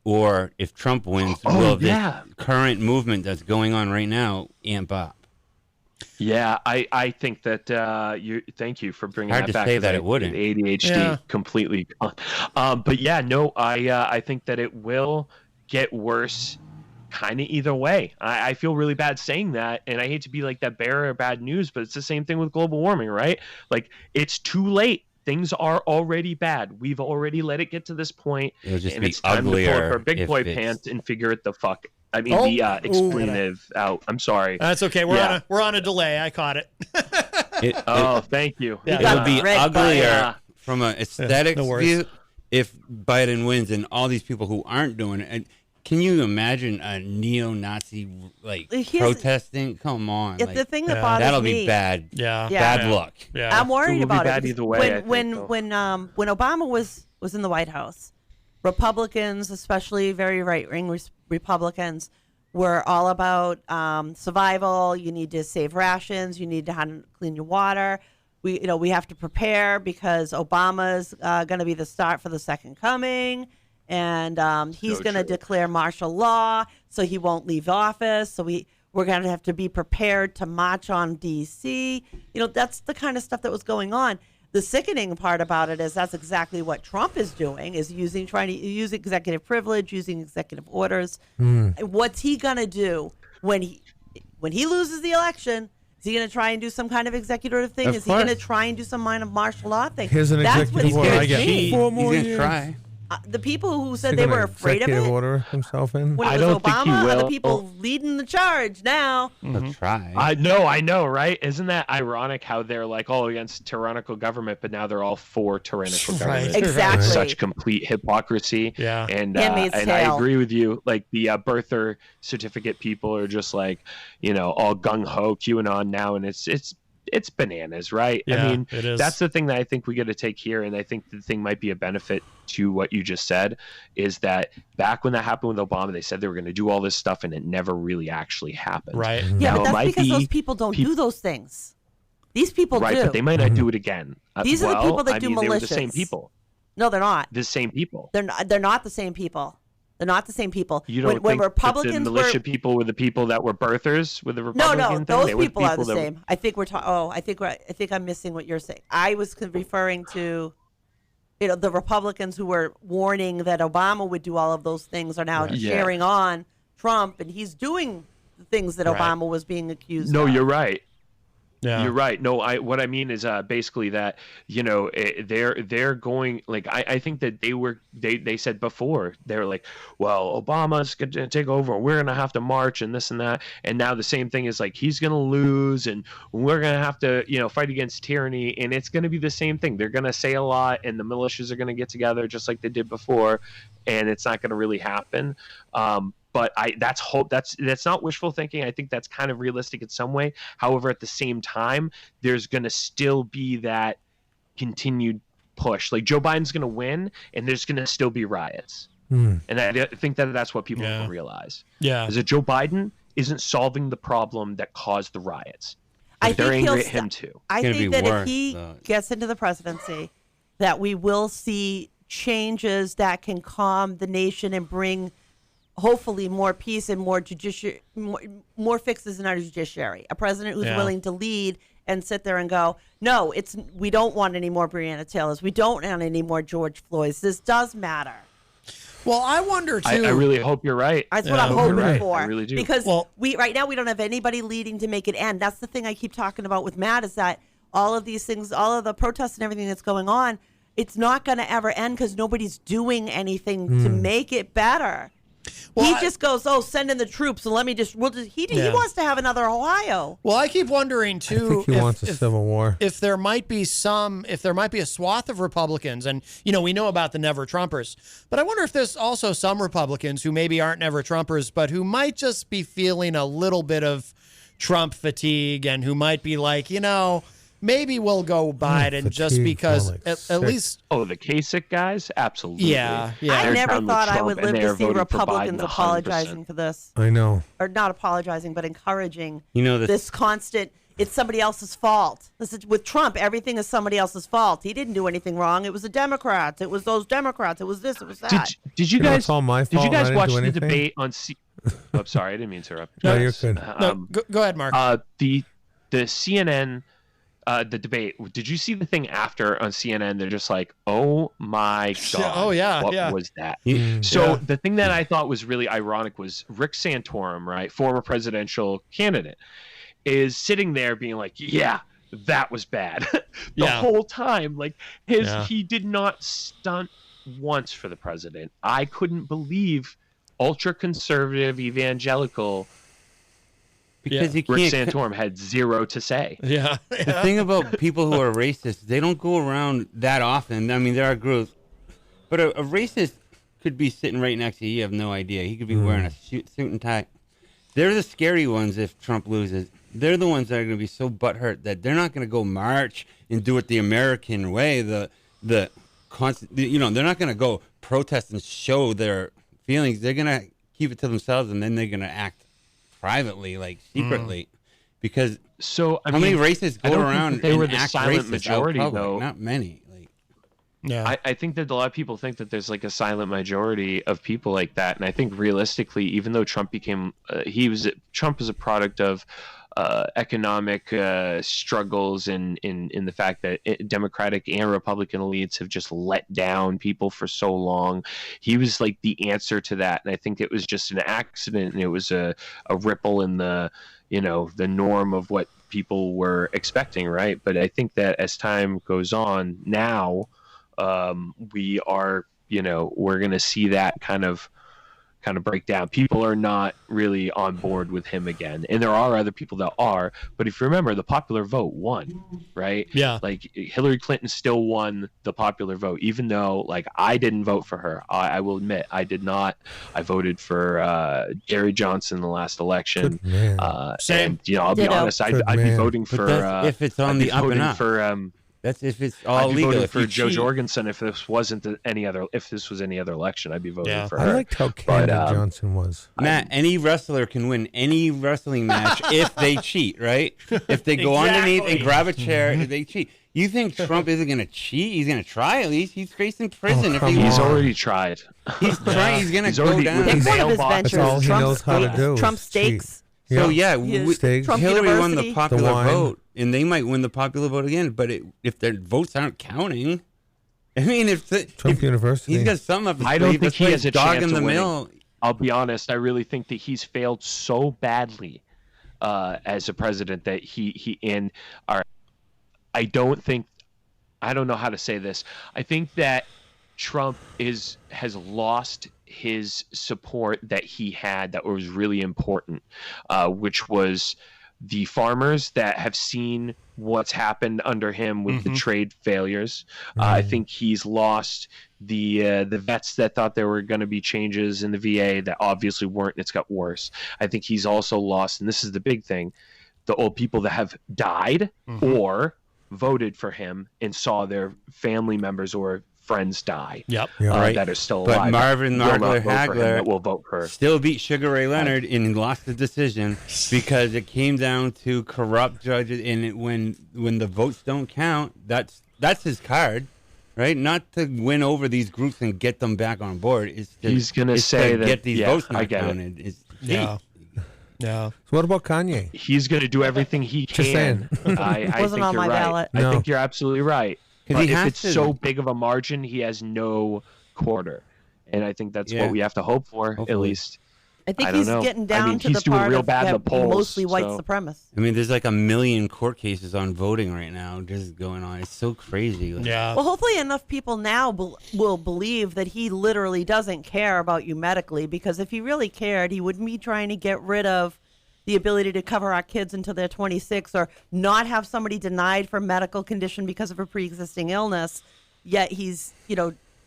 or if Trump wins? Will this current movement that's going on right now amp up? Yeah, I think that thank you for bringing Hard that to back. say that it wouldn't. ADHD completely gone. But yeah, no, I think that it will get worse kind of either way. I feel really bad saying that, and I hate to be like that bearer of bad news, but it's the same thing with global warming, right? Like, it's too late. Things are already bad. We've already let it get to this point, and it's time to pull up our big boy pants and figure it the fuck. I mean, the expletive out. I'm sorry. That's okay. We're on a delay. I caught it. Thank you. It would be uglier from an aesthetics view if Biden wins and all these people who aren't doing it. And can you imagine a neo-Nazi protesting? Come on, the thing that bothers that'll me, be bad. Bad luck. I'm worried about it. Either way, when Obama was in the White House, Republicans, especially very right-wing Republicans, were all about survival. You need to save rations. You need to clean your water. We have to prepare because Obama's going to be the start for the second coming. And he's going to declare martial law, so he won't leave office. So we're going to have to be prepared to march on D.C. That's the kind of stuff that was going on. The sickening part about it is that's exactly what Trump is doing, is trying to use executive privilege, using executive orders. What's he going to do when he loses the election? Is he going to try and do some kind of executive thing? Is he going to try and do some kind of martial law thing? Here's an executive order. I get 4 more years. He's going to try. The people who said they were afraid of it, order himself in. when it was Obama, are the people leading the charge now. He'll try. I know, right? Isn't that ironic how they're like all against tyrannical government, but now they're all for tyrannical government? Exactly. Such complete hypocrisy. Yeah. And Handmaid's I Tale. agree with you. Like, the birther certificate people are just like, all gung ho QAnon now, and it's bananas, right? Yeah, I mean, it is. That's the thing that I think we got to take here, and I think the thing might be a benefit to what you just said, is that back when that happened with Obama, they said they were going to do all this stuff, and it never really actually happened. Right. Yeah, Now, but it that's might because be those people don't do those things. These people right, do. but they might not do it again. These are the people that do They were the militias. same people. No, they're not. The same people. They're not the same people. They're not the same people. You don't when think Republicans that the militia people were the people that were birthers with the No, Republican thing? those They were the people are the that were- same. I think we're talking. Oh, I think I'm missing what you're saying. I was referring to, the Republicans who were warning that Obama would do all of those things are now cheering on Trump, and he's doing the things that Obama was being accused of. No, you're right. Yeah. You're right. No, what I mean is basically that they're going, like, I think that they said before, they're like, well, Obama's gonna take over, we're gonna have to march and this and that, and now the same thing is like he's gonna lose and we're gonna have to fight against tyranny, and it's gonna be the same thing. They're gonna say a lot, and the militias are gonna get together just like they did before, and it's not gonna really happen. But that's hope. That's not wishful thinking. I think that's kind of realistic in some way. However, at the same time, there's going to still be that continued push. Like, Joe Biden's going to win, and there's going to still be riots. And I think that's what people don't realize. Yeah. Is that Joe Biden isn't solving the problem that caused the riots. I they're think angry at him too. I It's gonna think be that worse, if he though. gets into the presidency, that we will see changes that can calm the nation and bring, hopefully, more peace and more fixes in our judiciary. A president who's willing to lead and sit there and go, no, we don't want any more Breonna Taylors. We don't want any more George Floyds. This does matter. Well, I wonder too. I really hope you're right. That's what I'm hoping for. I really do. Because right now we don't have anybody leading to make it end. That's the thing I keep talking about with Matt, is that all of these things, all of the protests and everything that's going on, it's not going to ever end because nobody's doing anything to make it better. Well, he just goes, send in the troops and he wants to have another Ohio. Well, I keep wondering too. I think he wants a civil war. If there might be a swath of Republicans, and we know about the Never Trumpers, but I wonder if there's also some Republicans who maybe aren't Never Trumpers, but who might just be feeling a little bit of Trump fatigue, and who might be like, maybe we'll go Biden just because at least. Oh, the Kasich guys? Absolutely. Yeah. I never thought I would live to see Republicans apologizing for this. I know. Or not apologizing, but encouraging this constant, it's somebody else's fault. With Trump, everything is somebody else's fault. He didn't do anything wrong. It was the Democrats. It was those Democrats. It was this. It was that. Did you guys? It's all my fault. Did you guys I didn't watch do the anything? debate on? I'm sorry, I didn't mean to interrupt. No, you're good. No, go ahead, Mark. The CNN. The debate. Did you see the thing after on CNN? They're just like, "Oh my god! Oh yeah, what was that?" The thing that I thought was really ironic was Rick Santorum, right, former presidential candidate, is sitting there being like, "Yeah, that was bad." the whole time, like he did not stunt once for the president. I couldn't believe ultra conservative evangelical. Because Rick Santorum had zero to say. Yeah. The thing about people who are racist, they don't go around that often. I mean, there are groups, but a racist could be sitting right next to you. You have no idea. He could be wearing a suit and tie. They're the scary ones if Trump loses. They're the ones that are going to be so butthurt that they're not going to go march and do it the American way. They're not going to go protest and show their feelings. They're going to keep it to themselves, and then they're going to act privately, like secretly, because how many racists go around they were and the act silent racist majority, out public? though. Not many. I think that a lot of people think that there's like a silent majority of people like that, and I think realistically, even though Trump became, Trump is a product of economic struggles in the fact that Democratic and Republican elites have just let down people for so long. He was like the answer to that, and I think it was just an accident, and it was a ripple in the the norm of what people were expecting, right? But I think that as time goes on now, we are we're going to see that kind of break down. People are not really on board with him again, and there are other people that are. But if you remember, the popular vote won, right? Yeah. Like Hillary Clinton still won the popular vote, even though like I didn't vote for her. I will admit I did not. I voted for Gary Johnson in the last election. Same. And I'll be honest, I'd be voting for if it's on the up and up. That's if it's all I'd be legal. voting If for you Joe cheat. Jorgensen if this wasn't any other election, I'd be voting for her. I liked how candid Johnson was. Matt, any wrestler can win any wrestling match if they cheat, right? If they go underneath and grab a chair, if they cheat. You think Trump isn't going to cheat? He's going to try at least. He's facing prison. He's already tried. He's trying. He's going to go down. Pick one of his ventures. That's all he knows how to do. Trump steaks. So Trump Hillary won the University. popular vote, and they might win the popular vote again. But if their votes aren't counting, I mean, Trump University, he's got something up his I don't sleeve. think That's he like has a dog chance in the of winning. mill. I'll be honest. I really think that he's failed so badly as a president that I don't know how to say this. I think that Trump has lost his support that he had that was really important, which was the farmers that have seen what's happened under him with the trade failures. I think he's lost the vets that thought there were going to be changes in the VA that obviously weren't, and it's got worse. I think he's also lost, and this is the big thing, the old people that have died or voted for him and saw their family members or friends die. Yep. Right. That are still But alive. Marvin will not Margler vote for him, Hagler that will vote for still beat Sugar Ray Leonard and lost the decision because it came down to corrupt judges. And when the votes don't count, that's his card, right? Not to win over these groups and get them back on board. He's going to say that get these votes not I get counted. it. Yeah. Yeah. So what about Kanye? He's going to do everything he Just can. I Wasn't think on you're my right. ballot. I No. think you're absolutely right. 'Cause But he if has it's to. so big of a margin, he has no quarter. And I think that's Yeah. what we have to hope for, Hopefully. at least. I think I don't he's know. getting I down mean, to he's the doing part real of bad in the polls, mostly white so- supremacists. I mean, there's like 1 million court cases on voting right now just going on. It's so crazy. Like, Yeah. Well, hopefully enough people now will believe that he literally doesn't care about you medically, because if he really cared, he wouldn't be trying to get rid of the ability to cover our kids until they're 26 or not have somebody denied for medical condition because of a pre-existing illness, yet he's,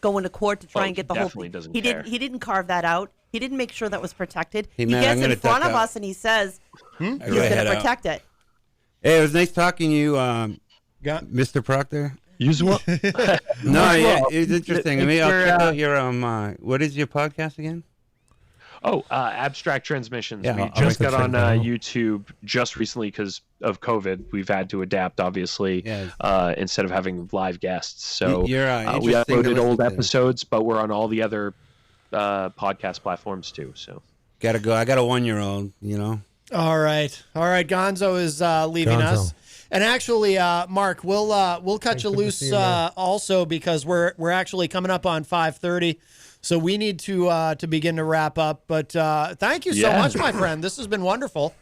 going to court to try and get the whole definitely thing. doesn't He care. didn't carve that out. He didn't make sure that was protected. Hey, He man, I'm gets in gonna front duck of out. us and he says he's I going gotta to head out. protect it. Hey, it was nice talking to you, Got- Mr. Proctor. Usual. No, yeah, it's interesting. Maybe I'll Your, check out your what is your podcast again? Abstract Transmissions. Yeah, We I'll just make a got on check that out. YouTube just recently because of COVID. We've had to adapt, obviously, Yes. instead of having live guests. So You're, we interesting to uploaded old listen to. episodes, but we're on all the other podcast platforms too. So Gotta go. I got a 1-year-old, All right. Gonzo is leaving Gonzo. us. And actually, Mark, we'll cut you good to loose see you, man. also because we're actually coming up on 5:30, so we need to begin to wrap up. But thank you so Yeah. much, my friend. This has been wonderful.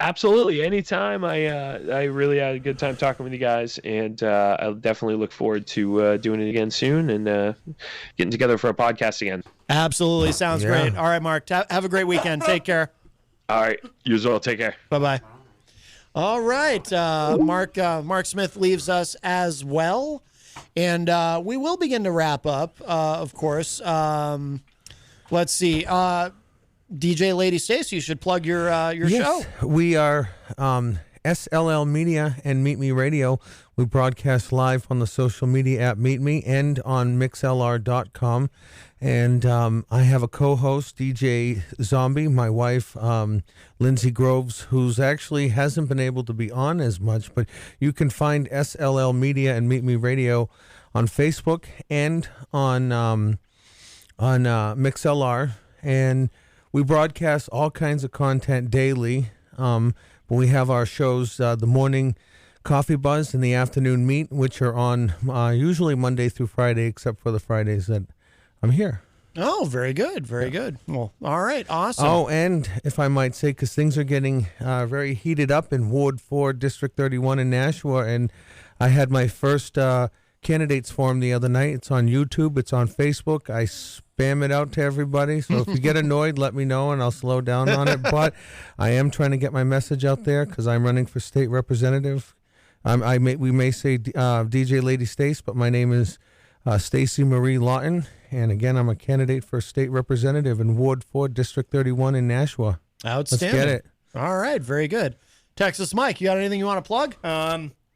absolutely, anytime. I really had a good time talking with you guys, and I'll definitely look forward to doing it again soon and getting together for a podcast again. Absolutely, sounds Yeah. great. All right, Mark, have a great weekend. Take care. All right, you as well. Take care. Bye bye. All right, Mark Smith leaves us as well, and we will begin to wrap up. Of course, let's see. DJ Lady Stacy, you should plug your show. We are SLL Media and Meet Me Radio. We broadcast live on the social media app Meet Me and on mixlr.com. And I have a co-host, DJ Zombie, my wife, Lindsay Groves, who's actually hasn't been able to be on as much, but you can find SLL Media and Meet Me Radio on Facebook and on MixLR. And we broadcast all kinds of content daily. But we have our shows, the morning Coffee Buzz and the afternoon Meet, which are on usually Monday through Friday, except for the Fridays that I'm here. Oh, very good, very good. Well, all right, awesome. Oh, and if I might say, because things are getting very heated up in Ward 4, District 31 in Nashua, and I had my first candidates forum the other night. It's on YouTube. It's on Facebook. I spam it out to everybody. So if you get annoyed, let me know, and I'll slow down on it. But I am trying to get my message out there because I'm running for state representative. We may say DJ Lady Stace, but my name is Stacy Marie Lawton. And again, I'm a candidate for state representative in Ward 4, District 31 in Nashua. Outstanding. Let's get it. All right, very good. Texas Mike, you got anything you want to plug?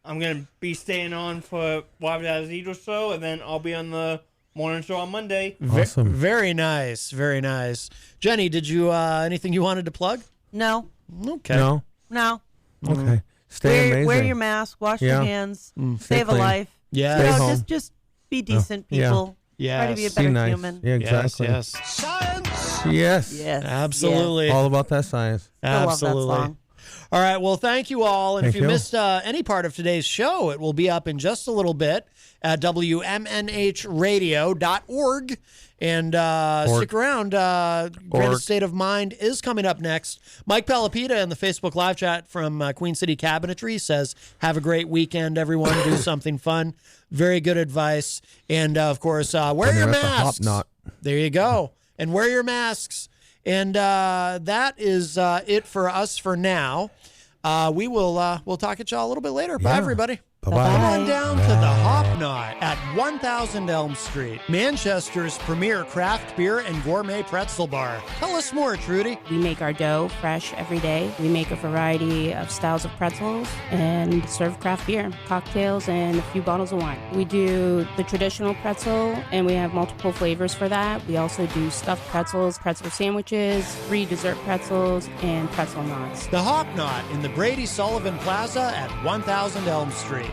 I'm gonna be staying on for Wild Eagle show, and then I'll be on the morning show on Monday. Awesome. Very nice, very nice. Jenny, did you anything you wanted to plug? No, Okay. No? no. Okay. Stay amazing. Wear your mask, wash Yeah. your hands, Stay save a clean. life. Yeah. Stay You know, home. just be decent Yeah. people. Yes. Try to be a Be better nice. human. Yeah, Yes, exactly. yes. Yes. Yes. Absolutely. All about that science. I love that Absolutely. song. All right. Well, thank you all. And Thank if you you. missed any part of today's show, it will be up in just a little bit at WMNHradio.org. And stick around. Greatest State of Mind is coming up next. Mike Palapita in the Facebook live chat from Queen City Cabinetry says, have a great weekend, everyone. Do something fun. Very good advice. And, of course, wear When your you're at the Hop masks. Knot. There you go. And wear your masks. And that is it for us for now. We'll talk at y'all a little bit later. Bye, Yeah. everybody. Bye-bye. Come on down to the Hop Knot. Pie at 1000 Elm Street, Manchester's premier craft beer and gourmet pretzel bar. Tell us more, Trudy. We make our dough fresh every day. We make a variety of styles of pretzels and serve craft beer, cocktails, and a few bottles of wine. We do the traditional pretzel, and we have multiple flavors for that. We also do stuffed pretzels, pretzel sandwiches, free dessert pretzels, and pretzel knots. The Hop Knot in the Brady Sullivan Plaza at 1000 Elm Street.